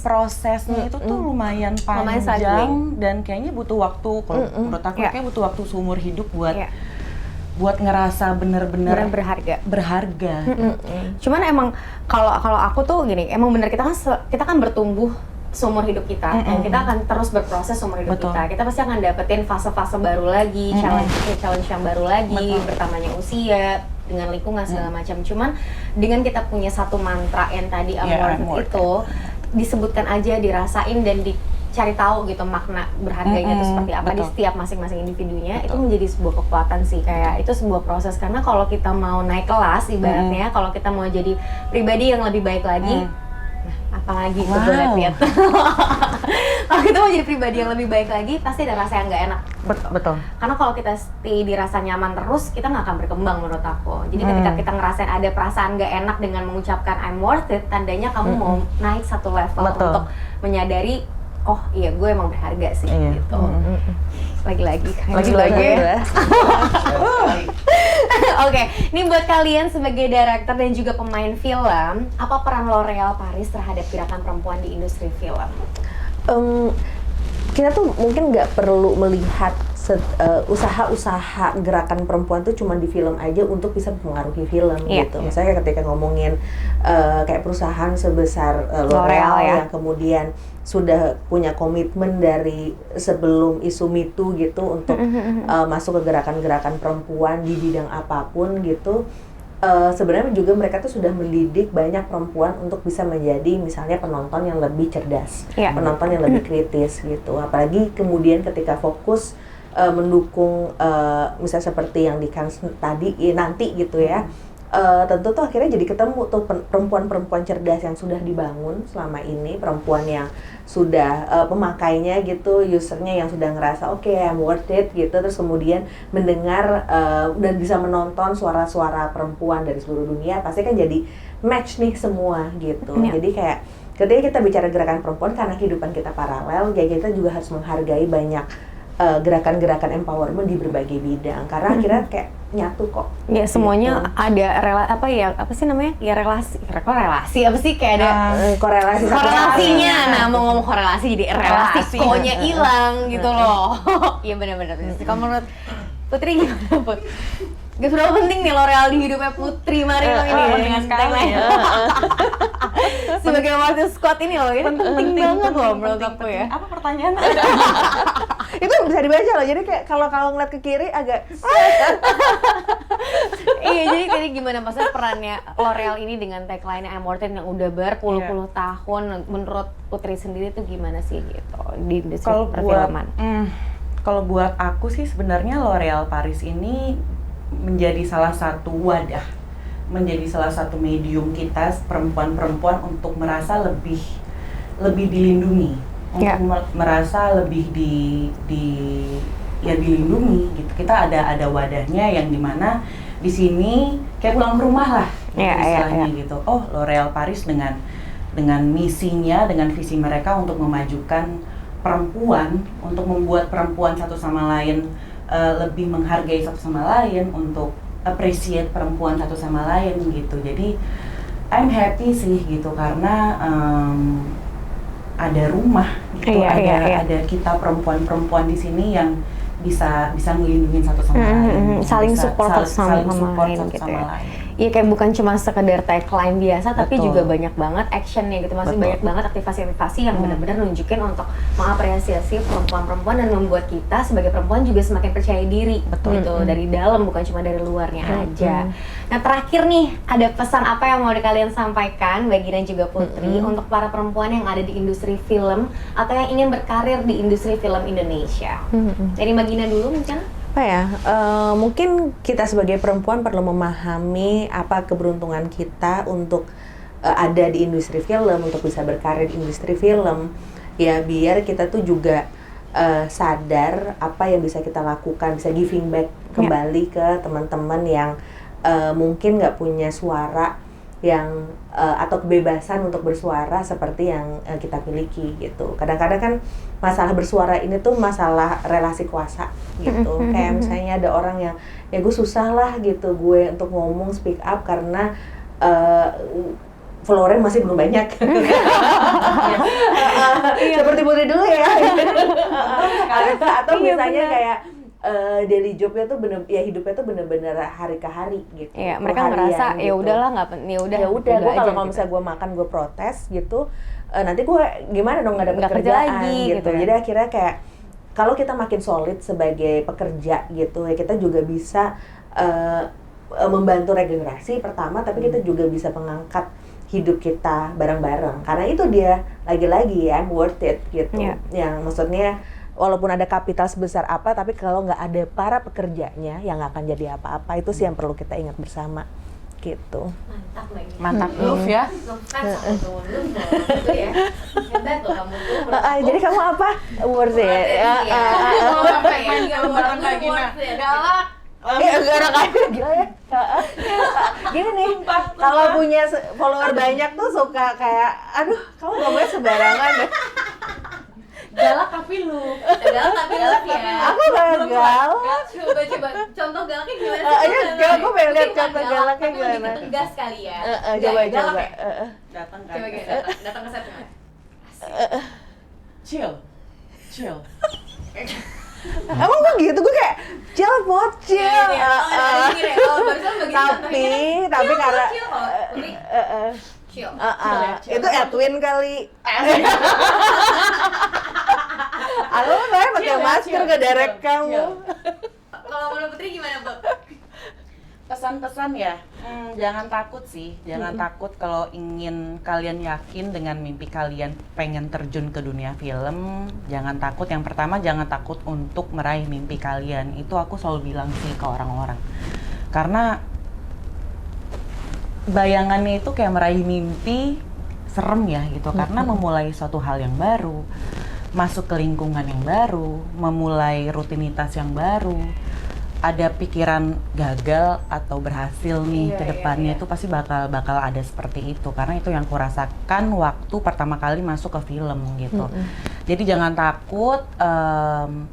prosesnya itu tuh lumayan panjang dan kayaknya butuh waktu. Kalau menurut aku kayak butuh waktu seumur hidup buat ngerasa bener-bener berharga. Cuman emang kalau aku tuh gini, emang bener kita kan bertumbuh seumur hidup kita dan kita akan terus berproses seumur hidup kita. Kita pasti akan dapetin fase-fase baru lagi, challenge yang baru lagi, bertambahnya usia, dengan lingkungan segala macam. Cuman dengan kita punya satu mantra yang tadi I'm worth it itu disebutkan aja, dirasain dan dicari tahu gitu makna berharganya itu seperti apa di setiap masing-masing individunya. Itu menjadi sebuah kekuatan sih, kayak itu sebuah proses. Karena kalau kita mau naik kelas ibaratnya, kalau kita mau jadi pribadi yang lebih baik lagi, nah apalagi itu gue lihat kalau kita mau jadi pribadi yang lebih baik lagi pasti ada rasa yang nggak enak. Betul. Karena kalau kita stay di rasa nyaman terus, kita nggak akan berkembang menurut aku. Jadi ketika kita ngerasain ada perasaan nggak enak dengan mengucapkan I'm worth it, tandanya kamu mau naik satu level untuk menyadari, oh iya gue emang berharga sih gitu. Lagi-lagi. Oke, ini buat kalian sebagai director dan juga pemain film, apa peran L'Oréal Paris terhadap gerakan perempuan di industri film? Kita tuh mungkin nggak perlu melihat usaha-usaha gerakan perempuan tuh cuma di film aja untuk bisa mempengaruhi film gitu. Misalnya ketika ngomongin kayak perusahaan sebesar L'Oréal yang kemudian sudah punya komitmen dari sebelum isu Me Too gitu untuk masuk ke gerakan-gerakan perempuan di bidang apapun gitu. Sebenarnya juga mereka tuh sudah mendidik banyak perempuan untuk bisa menjadi misalnya penonton yang lebih cerdas, penonton yang lebih kritis gitu. Apalagi kemudian ketika fokus mendukung misalnya seperti yang di Cannes tadi nanti gitu ya. Tentu tuh akhirnya jadi ketemu tuh perempuan-perempuan cerdas yang sudah dibangun selama ini, perempuan yang sudah pemakainya gitu, usernya yang sudah ngerasa oke, I'm worth it gitu, terus kemudian mendengar dan bisa menonton suara-suara perempuan dari seluruh dunia, pasti kan jadi match nih semua gitu. Jadi kayak ketika kita bicara gerakan perempuan, karena kehidupan kita paralel, ya kita juga harus menghargai banyak gerakan-gerakan empowerment di berbagai bidang, karena akhirnya kayak nyatu kok. Ya semuanya ada apa sih namanya? Ya relasi apa sih kayak ada korelasinya. Nah, mau ngomong korelasi jadi relasi konya hilang gitu loh. Iya benar-benar. Kalau menurut Putri gimana, Put? Gak seberapa penting nih L'Oréal di hidupnya Putri Mariam ini. Penting sekali ya. Sebagai Martin Scott ini loh, ini penting banget loh menurut aku ya. Apa pertanyaan? Itu bisa dibaca loh, jadi kayak kalau ngeliat ke kiri agak iya, jadi gimana maksudnya perannya L'Oréal ini dengan tagline I'm worth it yang udah berpuluh-puluh tahun, menurut Putri sendiri tuh gimana sih gitu di industri perfilman? Kalau buat aku sih sebenarnya L'Oréal Paris ini menjadi salah satu wadah, menjadi salah satu medium kita perempuan-perempuan untuk merasa lebih dilindungi, untuk merasa lebih dilindungi gitu. Kita ada wadahnya yang dimana di sini kayak pulang ke rumah lah istilahnya gitu. Oh, L'Oréal Paris dengan misinya, dengan visi mereka untuk memajukan perempuan, untuk membuat perempuan satu sama lain lebih menghargai satu sama lain, untuk appreciate perempuan satu sama lain gitu. Jadi I'm happy sih gitu karena ada rumah gitu, ada kita perempuan-perempuan di sini yang bisa ngelindungin satu sama lain, saling support satu sama lain gitu sama ya. lain. ya kayak bukan cuma sekedar tagline biasa, tapi Betul. juga banyak banget actionnya gitu, masih Betul. banyak banget aktivasi-aktivasi yang benar-benar nunjukin untuk mengapresiasi perempuan-perempuan dan membuat kita sebagai perempuan juga semakin percaya diri gitu, dari dalam bukan cuma dari luarnya aja. Nah terakhir nih, ada pesan apa yang mau kalian sampaikan Mbak Gina juga Putri untuk para perempuan yang ada di industri film atau yang ingin berkarir di industri film Indonesia? Dari Mbak Gina dulu mungkin? Apa ya, mungkin kita sebagai perempuan perlu memahami apa keberuntungan kita untuk ada di industri film, untuk bisa berkarir di industri film, ya biar kita tuh juga sadar apa yang bisa kita lakukan, bisa giving back kembali ke teman-teman yang mungkin nggak punya suara yang atau kebebasan untuk bersuara seperti yang kita miliki gitu. Kadang-kadang kan masalah bersuara ini tuh masalah relasi kuasa gitu. Kayak misalnya ada orang yang ya gue susah lah gitu gue untuk ngomong speak up karena followernya masih belum banyak. Seperti Putri dulu ya. Atau misalnya kayak daily jobnya tuh hidupnya tuh bener-bener hari ke hari gitu. Iya, mereka ngerasa ya udahlah nggak penting, ya udah gue aja kalau gitu. misalnya gue makan gue protes gitu, nanti gue gimana dong nggak dapet Nggak kerja kerjaan lagi, gitu. gitu kan. Jadi akhirnya kayak kalau kita makin solid sebagai pekerja gitu ya kita juga bisa membantu regenerasi pertama, tapi kita juga bisa mengangkat hidup kita bareng-bareng karena itu dia lagi-lagi ya worth it gitu. Yang maksudnya walaupun ada kapital sebesar apa, tapi kalau nggak ada para pekerjanya, yang nggak akan jadi apa-apa. Itu sih yang perlu kita ingat bersama, gitu. Mantap Mbak Gina. Mantap love ya. Love kan sama temen lu gitu ya. Hebat loh kamu tuh. Jadi kamu apa? Worth it. Galak. Gara gila ya. Gini nih, kalau punya follower banyak tuh suka kayak, aduh, kamu ngomongnya sembarangan deh. Galak tapi lu. Galak tapi love ya. Aku gagal. Coba contoh galaknya gimana sih? Ayo, gue pengen lihat contoh galaknya gimana. Tegas kali ya. Coba. Datang kan. Coba datang ke set gimana? Chill. Emang gue gitu, gue kayak chill bocil. Tapi karena Chill. itu Edwin kali. Aku kan pakai masker ke direct kamu. Kalau menurut Putri gimana, Bu? Pesan-pesan ya, jangan takut sih, jangan takut kalau ingin kalian yakin dengan mimpi kalian pengen terjun ke dunia film, jangan takut. Yang pertama jangan takut untuk meraih mimpi kalian, itu aku selalu bilang sih ke orang-orang. Karena bayangannya itu kayak meraih mimpi serem ya gitu, karena memulai suatu hal yang baru, masuk ke lingkungan yang baru, memulai rutinitas yang baru, ada pikiran gagal atau berhasil nih ke depannya itu pasti bakal ada seperti itu, karena itu yang kurasakan waktu pertama kali masuk ke film gitu. Jadi jangan takut,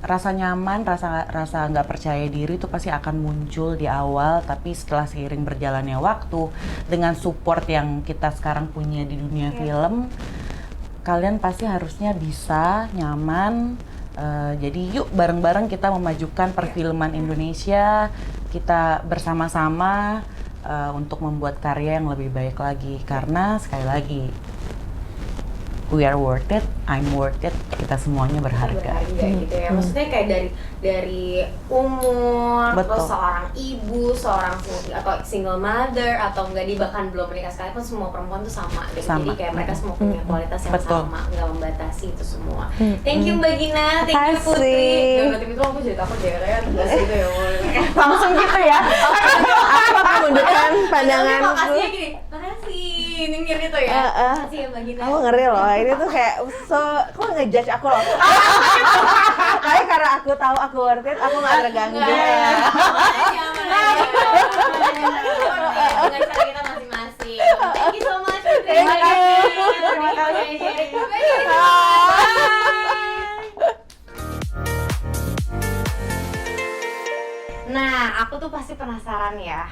rasa nyaman, rasa nggak percaya diri itu pasti akan muncul di awal, tapi setelah seiring berjalannya waktu dengan support yang kita sekarang punya di dunia film, kalian pasti harusnya bisa nyaman. Jadi yuk bareng-bareng kita memajukan perfilman Indonesia, kita bersama-sama untuk membuat karya yang lebih baik lagi, karena sekali lagi we are worth it, I'm worth it, kita semuanya berharga. Gitu ya. Maksudnya kayak dari umur, Betul. terus seorang ibu, seorang atau single mother, atau enggak di bahkan belum menikah sekalipun, semua perempuan tuh sama gitu. Sama. Jadi kayak mereka semua punya kualitas yang Betul. sama, nggak membatasi itu semua. Thank you Mbak Gina, thank you Makasih. Putri. Jangan itu aku jadi takut deh, kayak tugas gitu ya. Langsung gitu ya. Aku akan menundukkan pandanganku. Makasihnya gini, makasih, nyengir gitu ya. Makasih ya Mbak Gina. Aku ngeri loh, ini tuh kayak kok ngejudge aku loh. Tapi karena aku tahu aku worth it, aku gak terganggu ya. Dengan cara kita masing-masing. Thank you so much Putri. Thank you. Terima kasih. Nah, aku tuh pasti penasaran ya.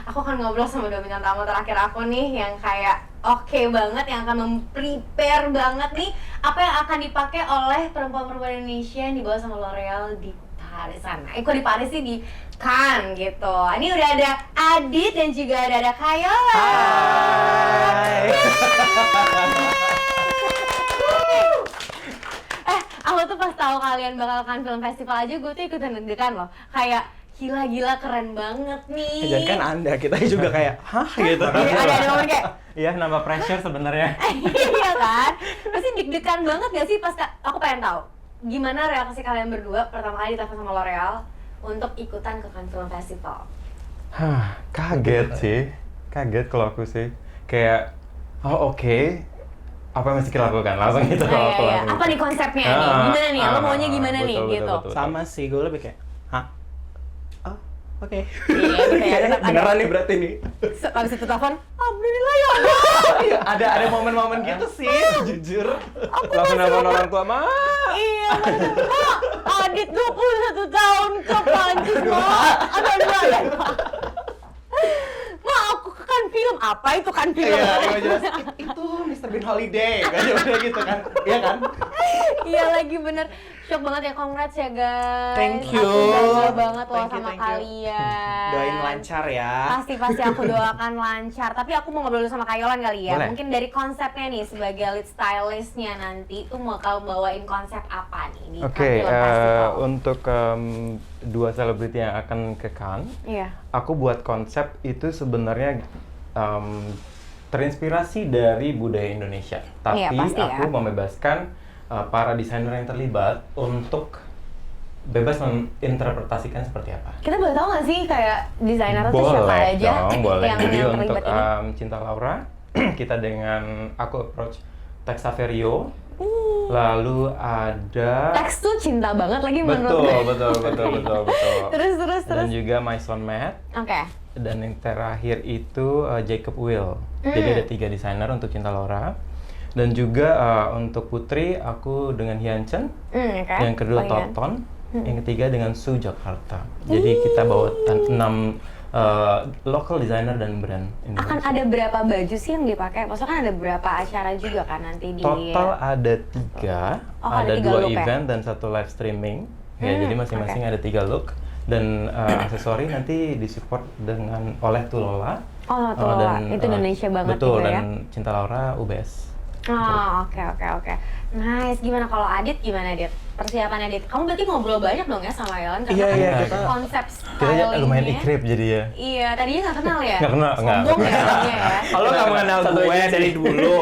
Aku akan ngobrol sama dua bintang tamu terakhir aku nih yang kayak oke banget, yang akan memprepare banget nih apa yang akan dipakai oleh perempuan-perempuan Indonesia yang dibawa sama L'Oreal di Parisan. Nah, kok di Paris sih di Cannes gitu. Ini udah ada Adit dan juga ada Kayola. Aku tuh pas tahu kalian bakal Cannes Film Festival aja, gue tuh ikutan deg-degan loh. Kayak gila nih. Jangan kan Anda, kita juga kayak hah gitu. Ada momen kayak Iya, nambah pressure sebenarnya. iya kan? Pasti deg-degan banget gak sih pas aku pengen tahu gimana reaksi kalian berdua pertama kali ditelepon sama L'Oreal untuk ikutan ke Cannes Film Festival. Kaget sih. Kaget kalau aku sih. Kayak, oh oke. Apa yang mesti kita lakukan? Langsung gitu. Iya. langsung Apa gitu. nih konsepnya nih? Gimana nih? Lo maunya gimana nih? betul, Gitu. betul. Sama sih, gue lebih kayak hah? Oh, oke. Iya, kayak tetap ada. Beneran nih berarti nih. Habis itu telepon, alhamdulillah ya. Iya, ada momen-momen gitu sih, jujur. Langsung nelfon orang tua, Ma. Iya, Mak, Adit 21 tahun ke Prancis, Mak. Ada. Mak, aku kan film. Apa itu kan film? Iya, jelas. Itu Mr. Bean Holiday, kan udah gitu kan. Iya kan? Iya lagi bener. Shock banget ya, congrats ya guys. Thank you. Aku bangga banget loh Thank you, sama thank you. kalian. Doain lancar ya. Pasti aku doakan lancar. Tapi aku mau ngobrol dulu sama Kayolan kali ya. Boleh. Mungkin dari konsepnya nih sebagai lead stylistnya nanti tuh mau kalau bawain konsep apa nih di Oke, Cannes Film Festival? untuk dua selebriti yang akan ke Cannes, Iya. aku buat konsep itu sebenarnya terinspirasi dari budaya Indonesia. Tapi Iya, pasti ya. aku membebaskan para desainer yang terlibat untuk bebas menginterpretasikan seperti apa. Kita boleh tahu nggak sih kayak desainer tuh siapa aja dong, boleh. yang Jadi terlibat untuk ini? Cinta Laura, kita dengan aku approach Tex Saverio, lalu ada Teks tuh cinta banget lagi menurut betul. Terus. Dan juga Maison Matt. Oke. Dan yang terakhir itu Jacob Will. Jadi ada 3 desainer untuk Cinta Laura. Dan juga untuk Putri aku dengan Hyun Chen. Oke. Yang kedua Bagian. Toton. Yang ketiga dengan Su Jakarta. Jadi kita bawa 6 local designer dan brand Indonesia. Akan ada berapa baju sih yang dipakai? Maksudnya kan ada berapa acara juga kan nanti di Total ada 3, Oh, ada ada 3 2 look ya? event dan 1 live streaming. Ya, jadi masing-masing ada 3 look dan aksesori nanti disupport oleh Tulola. Oh, Tulola. Itu Indonesia banget betul, gitu ya? dan Cinta Laura UBS. Oh, oke. Nice. Gimana kalau Adit gimana, Dit? Persiapannya, Dit? Kamu berarti ngobrol banyak dong ya sama Yolan? Karena Iya, kan kita- konsep Kita stylingnya. lumayan ikrip jadi ya. Iya, tadinya nggak kenal ya? Nggak kenal, nggak. Sombong ya orangnya ya? Kalau nggak mengenal Satu gue agensi. dari dulu.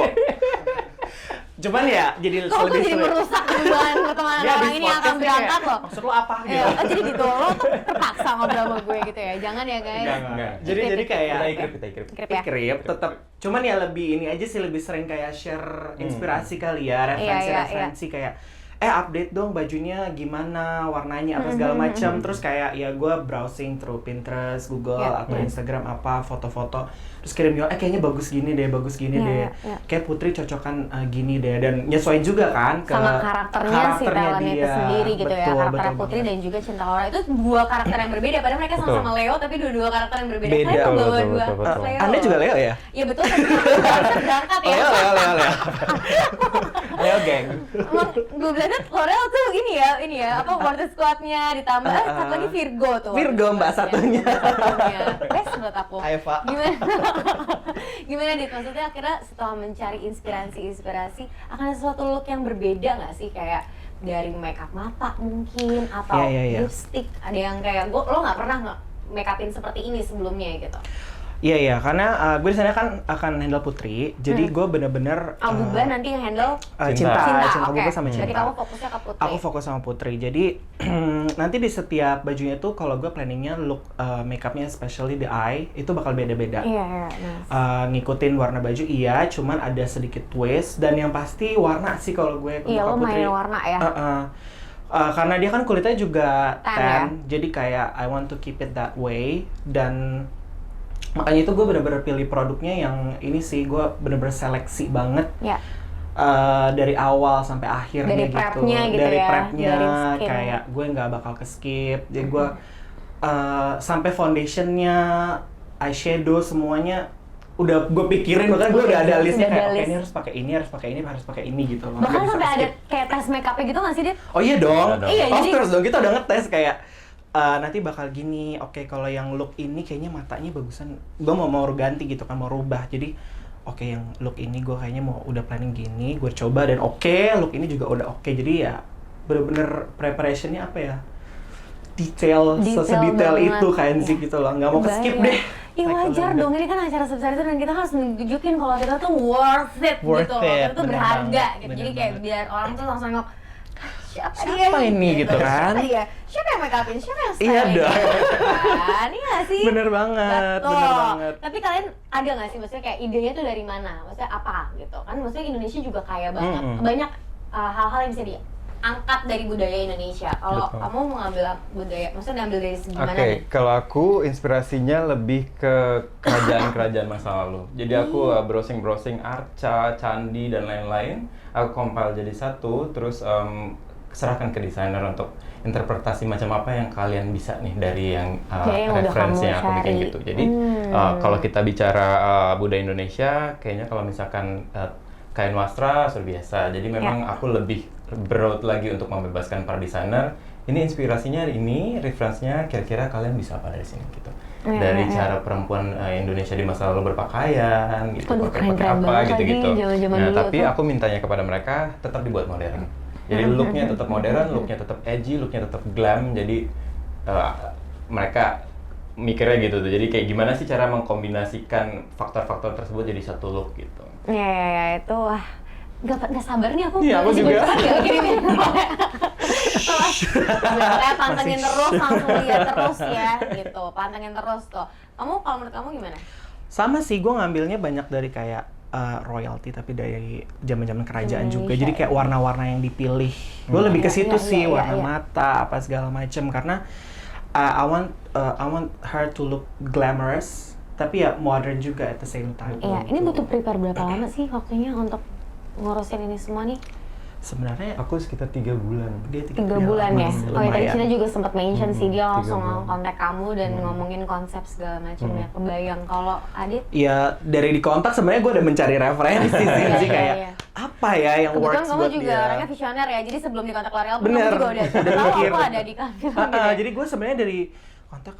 Cuman ya jadi Kok gue lebih jadi seru. merusak hubungan pertemanan Ya, orang abis ini yang akan podcast berangkat kayak, loh? Maksud lo apa Iya, gitu? jadi gitu, lo tuh terpaksa ngobrol sama gue gitu ya? Jangan ya guys. Enggak. Jadi kayak Kita ikrip. Ikrip ya? Ikrip tetap. Cuman ya lebih ini aja sih, lebih sering kayak share inspirasi kali ya, Iya. referensi kayak update dong bajunya gimana, warnanya apa segala macam. Terus kayak ya gue browsing through Pinterest, Google Iya, atau Instagram apa foto-foto. Terus kirim kayaknya bagus gini deh. Iya. Kayak Putri cocokan gini deh, dan nyesuaiin juga kan ke Sama karakternya si talentnya itu dia. sendiri gitu ya, Betul, karakter betul Putri banget. dan juga Cinta Laura itu 2 karakter yang berbeda, padahal mereka sama-sama Leo tapi dua karakter yang berbeda. Beda, Kalian membawa betul, 2 betul. Leo. Anda juga Leo ya? Iya betul, tapi kita berangkat ya. Leo. Leo geng. Emang gue bilang L'Oreal tuh ini ya, apa Water Squad-nya ditambah satu lagi Virgo tuh. Virgo, Mbak, satunya. Best menurut aku. Ayo, Pak. Gimana Dit? Maksudnya akhirnya setelah mencari inspirasi akan ada sesuatu look yang berbeda nggak sih? Kayak dari makeup mata mungkin atau Iya. lipstick, ada yang kayak lo nggak pernah make upin seperti ini sebelumnya gitu. Iya, karena gue di sana kan akan handle Putri, jadi gue bener-bener Abuba nanti yang handle cinta oke. Abuba sama cinta. Jadi kamu fokusnya ke Putri. Aku fokus sama Putri. Jadi nanti di setiap bajunya tuh kalau gue planningnya look makeupnya especially the eye itu bakal beda-beda. Iya, nice. Ngikutin warna baju iya, cuman ada sedikit twist dan yang pasti warna sih kalau gue Iya, lo ke Putri. mainin warna ya. Karena dia kan kulitnya juga Tan tan, ya? jadi kayak I want to keep it that way, dan makanya itu gue bener-bener pilih produknya yang ini sih, gue bener-bener seleksi banget. Ya. Dari awal sampai akhirnya Dari gitu. prepnya gitu dari ya, prepnya dari skin. kayak gue nggak bakal ke skip, jadi gue sampai foundationnya, eyeshadow semuanya udah gue pikirin, bahkan gue udah ada listnya Udah ada kayak oke list. ini harus pakai ini, harus pakai ini, harus pakai ini gitu loh. Bahkan Nggak bisa sampai ada skip. kayak tes make upnya gitu nggak sih, Dit? Oh iya dong, Ada dong. Iya, of jadi- course dong, kita udah ngetes kayak nanti bakal gini, oke kalau yang look ini kayaknya matanya bagusan, gue mau ganti gitu kan, mau rubah, jadi oke yang look ini gue kayaknya mau udah planning gini, gue coba dan oke, look ini juga udah oke, jadi ya bener-bener preparationnya apa ya, detail sedetail banget. itu kan sih gitu loh, nggak mau skip deh. Iya Like, wajar kalau dong, ini kan acara sebesar itu dan kita harus nunjukin kalau kita tuh worth it Worth gitu loh, it, kita tuh bener berharga banget, gitu. bener Jadi kayak banget. biar orang tuh langsung nengok, Siapa ini gitu kan? Siapa dia? Siapa yang make upin? Siapa yang Iya styling? dong. Kan? Iya nggak sih? Bener banget, Betul. bener banget. Tapi kalian ada nggak sih, maksudnya kayak idenya tuh dari mana? Maksudnya apa gitu kan? Maksudnya Indonesia juga kaya banget, banyak hal-hal yang bisa diangkat dari budaya Indonesia. Kalau Betul. kamu mau ngambil budaya, maksudnya ngambil dari segi mana Oke, nih? kalau aku inspirasinya lebih ke kerajaan-kerajaan masa lalu. Jadi aku browsing-browsing arca, candi dan lain-lain. Aku compile jadi satu, terus serahkan ke desainer untuk interpretasi macam apa yang kalian bisa nih dari yang Dari yang udah referensi kamu yang aku bikin cari. gitu. Jadi kalau kita bicara budaya Indonesia, kayaknya kalau misalkan kain wastra sudah biasa. Jadi memang aku lebih broad lagi untuk membebaskan para desainer. Ini inspirasinya ini, referensinya kira-kira kalian bisa apa dari sini gitu. Dari cara perempuan Indonesia di masa lalu berpakaian gitu, Aduh, pakai keren-keren apa banget gitu-gitu. lagi, zaman-zaman Nah, dulu tapi tuh. aku mintanya kepada mereka tetap dibuat modern. Jadi looknya tetap modern, looknya tetap edgy, looknya tetap glam. Jadi mereka mikirnya gitu tuh. Jadi kayak gimana sih cara mengkombinasikan faktor-faktor tersebut jadi satu look gitu. Ya itu wah nggak sabar nih aku. Iya, aku juga. Kirimin. Kayak pantengin terus, langsung lihat terus ya gitu. Pantengin terus tuh. Kalau menurut kamu gimana? Sama sih, gue ngambilnya banyak dari kayak royalty, tapi dari zaman-zaman kerajaan juga. Indonesia, Jadi kayak warna-warna yang dipilih. Gue lebih ke Iya, situ iya, sih, iya, warna iya. mata, apa segala macem. Karena I want her to look glamorous, tapi ya modern juga at the same time. Iya, ini butuh prepare berapa lama sih waktunya untuk ngurusin ini semua nih? Sebenarnya Aku sekitar 3 bulan. dia 3 bulan ya? Oh ya, tadi lumayan. Cina juga sempat mention sih, dia 3 langsung bulan. kontak kamu dan ngomongin konsep segala macam ya. Kebayang kalau Adit Ya dari di kontak sebenarnya gue udah mencari referensi sih, Iya, sih iya, kayak iya. apa ya yang kebetulan works kamu buat juga dia. orangnya visioner ya, jadi sebelum di kontak L'Oreal pun Bener, kamu juga udah udah tahu mikir. aku ada di kantor gitu ya. Jadi gue sebenarnya dari kontak,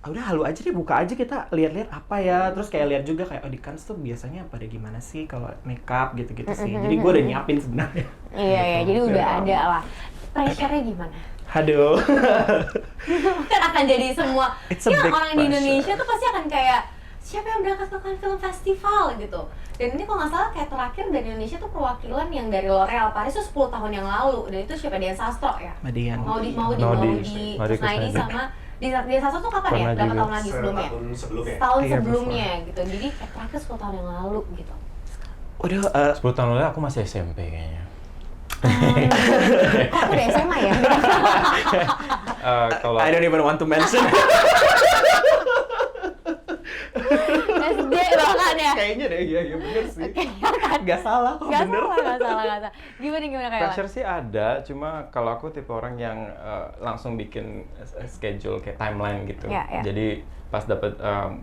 udah halu aja deh, buka aja kita lihat-lihat apa ya, terus kayak lihat juga kayak di Cannes tuh biasanya pada gimana sih kalau makeup gitu-gitu sih. Jadi gue udah nyiapin sebenarnya. Iya, iya, jadi udah ada lah. Pressure-nya gimana? Aduh. Kan akan jadi semua, It's a ya big orang di pressure. Indonesia tuh pasti akan kayak siapa yang berangkat ke Cannes Film Festival gitu. Dan ini kalau nggak salah kayak terakhir dari Indonesia tuh perwakilan yang dari L'Oreal Paris tuh 10 tahun yang lalu. Dan itu siapa, Dian Sastro ya? Madian. Maudi Maudi Kusnaidi Kusnaidi. sama Dian Sastro tuh kapan ya? Pernah Berapa juga. tahun lagi sebelumnya? sebelumnya. Setahun Iya, sebelumnya gitu. Jadi kayak terakhir 10 tahun yang lalu gitu. Udah 10 tahun lalu aku masih SMP kayaknya. Kok aku udah SMA ya? Kalau I don't even want to mention. SD bahkan ya? Kayaknya deh, iya bener sih. Gak salah kok, Gak bener. salah. Gimana kayak pressure sih ada, cuma kalau aku tipe orang yang langsung bikin schedule kayak timeline gitu. Ya, ya. Jadi pas dapet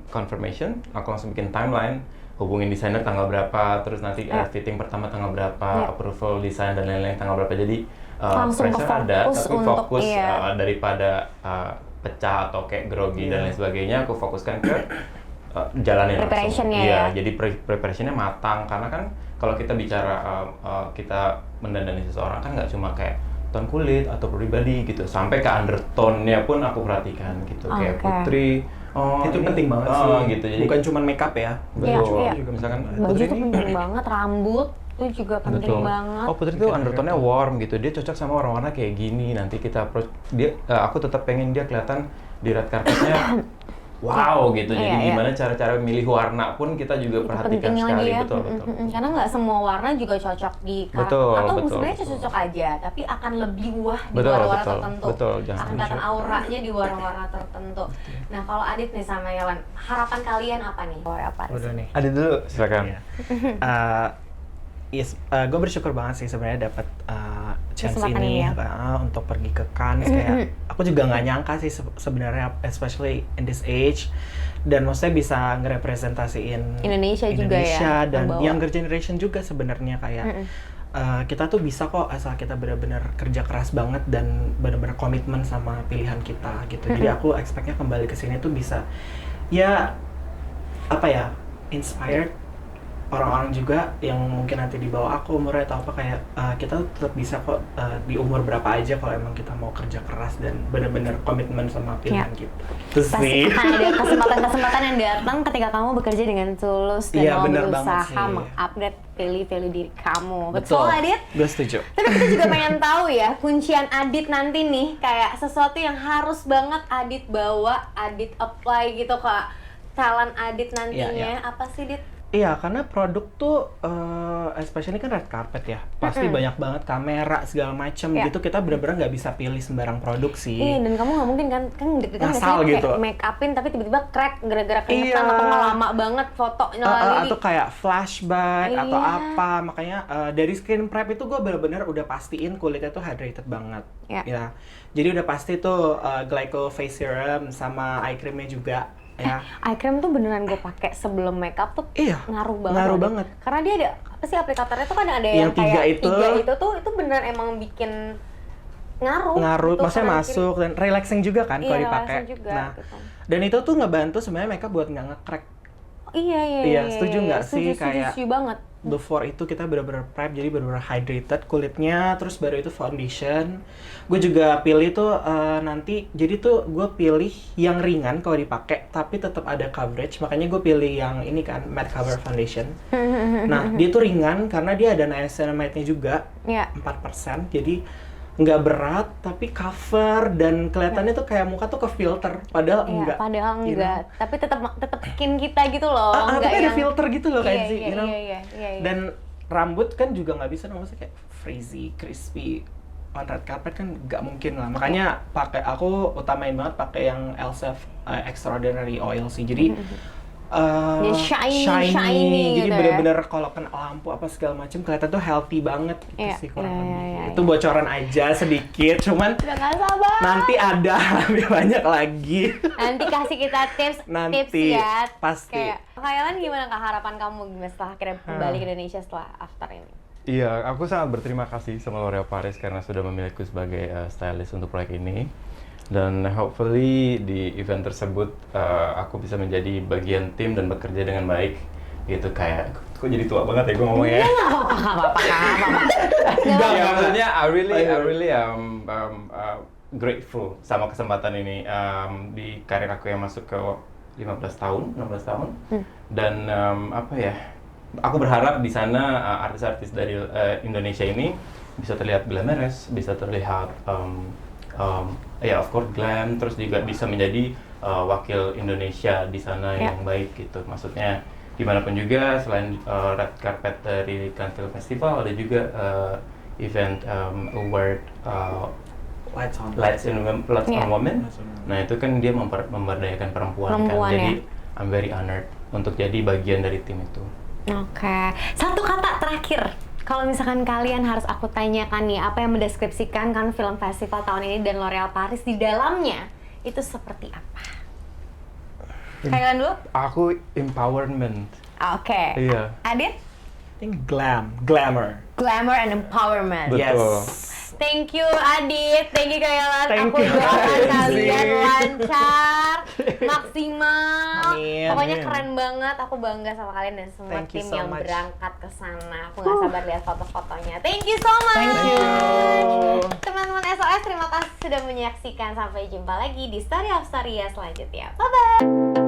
confirmation, aku langsung bikin timeline, hubungin desainer tanggal berapa, terus nanti Ya. fitting pertama tanggal berapa, Ya. approval desain dan lain-lain tanggal berapa. Jadi Langsung ke pressure ada, fokus tapi untuk- fokus iya. daripada pecah atau kayak grogi dan lain sebagainya, aku fokuskan ke jalanin langsung. Preparationnya Iya, ya. jadi preparationnya matang, karena kan kalau kita bicara kita mendandani seseorang kan nggak cuma kayak tone kulit atau pribadi gitu, sampai ke undertone-nya pun aku perhatikan gitu. Kayak Oke. Putri, Itu ini, penting banget sih. gitu. Jadi Bukan cuma makeup ya. betul. Iya, iya. Misalkan baju Putri tuh ini penting banget, rambut tuh juga penting betul. banget. Oh, Putri tuh undertone-nya warm gitu. Dia cocok sama warna-warna kayak gini. Nanti kita approach dia, aku tetap pengen dia kelihatan di red carpet-nya wow gitu. Jadi Iya, iya. gimana cara-cara milih warna pun kita juga Itu perhatikan penting sekali. lagi ya. Betul, betul. Karena nggak semua warna juga cocok di karakter. Betul, Atau betul, sebenarnya betul. cocok aja, tapi akan lebih wah di Betul, warna-warna betul, tertentu. betul, jangan Akan kelihatan auranya di warna-warna tertentu. Nah, kalau Adit nih sama Yawan, harapan kalian apa nih? L'Oreal Paris. Udah nih. Adit dulu, silakan. Iya. Yes, gue bersyukur banget sih sebenarnya dapat chance Kesempatan ini ini ya. untuk pergi ke Cannes. Kayak aku juga nggak nyangka sih sebenarnya, especially in this age, dan maksudnya bisa ngerepresentasiin Indonesia juga ya, dan membawa. younger generation juga sebenarnya kayak kita tuh bisa kok asal kita benar-benar kerja keras banget dan benar-benar komitmen sama pilihan kita gitu. Jadi aku expect-nya kembali ke sini tuh bisa ya apa ya, inspired orang-orang juga yang mungkin nanti di bawah aku umurnya atau apa, kayak kita tetap bisa kok di umur berapa aja kalau emang kita mau kerja keras dan benar-benar komitmen sama pilihan kita. Terus Pasti akan ada kesempatan-kesempatan yang datang ketika kamu bekerja dengan tulus dan Iya, mau bener banget berusaha sih. mengupgrade value diri kamu. Betul, Adit? Gue setuju. Tapi kita juga pengen tahu ya, kuncian Adit nanti nih, kayak sesuatu yang harus banget Adit bawa, Adit apply gitu ke talent Adit nantinya. Iya. Apa sih, Dit? Iya, karena produk tuh, especially kan red carpet ya, pasti banyak banget kamera segala macem Iya. gitu. Kita bener-bener nggak bisa pilih sembarang produk sih. Iya, dan kamu nggak mungkin kan deg-degan nggak sih Ngasal kayak gitu. make upin tapi tiba-tiba crack gara-gara keringetan Iya. atau nggak lama banget fotonya lagi. Atau kayak flashback atau Iya. apa, makanya dari skin prep itu gue bener-bener udah pastiin kulitnya tuh hydrated banget. Iya. Ya, jadi udah pasti tuh glyco face serum sama eye creamnya juga. Ya. Eye cream tuh beneran gue pakai sebelum makeup tuh Iya, ngaruh banget. ngaruh loh, Dit. banget. Karena dia ada apa sih aplikatornya tuh kan ada Yang yang tiga kayak itu. tiga itu tuh itu beneran emang bikin ngaruh. Ngaruh, gitu, maksudnya kanan masuk dan relaxing juga kan Iya, kalau dipakai. relaxing juga, Nah, gitu. dan itu tuh ngebantu sebenarnya makeup buat nggak nge-crack. Iya. Iya, setuju nggak sih? Kayak setuju banget. Before itu kita benar-benar prep, jadi benar-benar hydrated kulitnya, terus baru itu foundation. Gue juga pilih tuh nanti, jadi tuh gue pilih yang ringan kalau dipakai, tapi tetap ada coverage. Makanya gue pilih yang ini kan, matte cover foundation. Nah, dia tuh ringan karena dia ada niacinamide-nya juga, Iya. 4%. Jadi nggak berat, tapi cover dan kelihatannya tuh kayak muka tuh ke filter, padahal Iya, enggak. padahal you enggak. Tapi tetap skin kita gitu loh. Tapi enggak ada yang filter gitu loh kayak sih, you know. Iya. Dan rambut kan juga nggak bisa, maksudnya kayak frizzy, crispy on red carpet kan nggak mungkin lah. Makanya aku utamain banget pakai yang Elseve Extraordinary Oil sih. Jadi Dia shiny jadi gitu ya. bener-bener kalau kena lampu apa segala macam kelihatan tuh healthy banget gitu Iya, sih kurang iya, lebih. iya, Itu bocoran aja sedikit, cuman udah nggak sabar. nanti ada lebih banyak lagi. Nanti kasih kita tips Nanti, ya. pasti. Kayak Kaylan gimana Kak, harapan kamu gimana setelah akhirnya kembali ke Indonesia setelah after ini? Iya, aku sangat berterima kasih sama L'Oreal Paris karena sudah memilihku sebagai stylist untuk proyek ini. Dan hopefully di event tersebut aku bisa menjadi bagian tim dan bekerja dengan baik. Gitu kayak, kok jadi tua banget ya gue ngomongnya. Nggak apa-apa. Ya, maksudnya I really grateful sama kesempatan ini di karir aku yang masuk ke 16 tahun. Dan apa ya? Aku berharap di sana artis-artis dari Indonesia ini bisa terlihat glamorous, bisa terlihat ya of course glam, terus juga bisa menjadi wakil Indonesia di sana yang baik gitu. Maksudnya dimanapun juga selain red carpet dari Cannes Film Festival ada juga event award Lights on Women. Nah itu kan dia memberdayakan perempuan kan. Perempuan, Jadi I'm very honored untuk jadi bagian dari tim itu. Oke. Satu kata terakhir. Kalau misalkan kalian harus aku tanyakan nih, apa yang mendeskripsikan kan film festival tahun ini dan L'Oreal Paris di dalamnya itu seperti apa? Kalian dulu? Aku empowerment. Oke. Iya. Adit? I think glamour. Glamour and empowerment. Betul. Yes. Thank you Adit, thank you Kaylan. Thank Aku you, doakan Adit. kalian lancar, maksimal. Amin. Pokoknya Amin. keren banget. Aku bangga sama kalian dan semua Thank you tim so yang much. berangkat ke sana. Aku nggak sabar lihat foto-fotonya. Thank you so much. Thank you. Teman-teman SOS, terima kasih sudah menyaksikan. Sampai jumpa lagi di Story of Storia selanjutnya. Bye bye.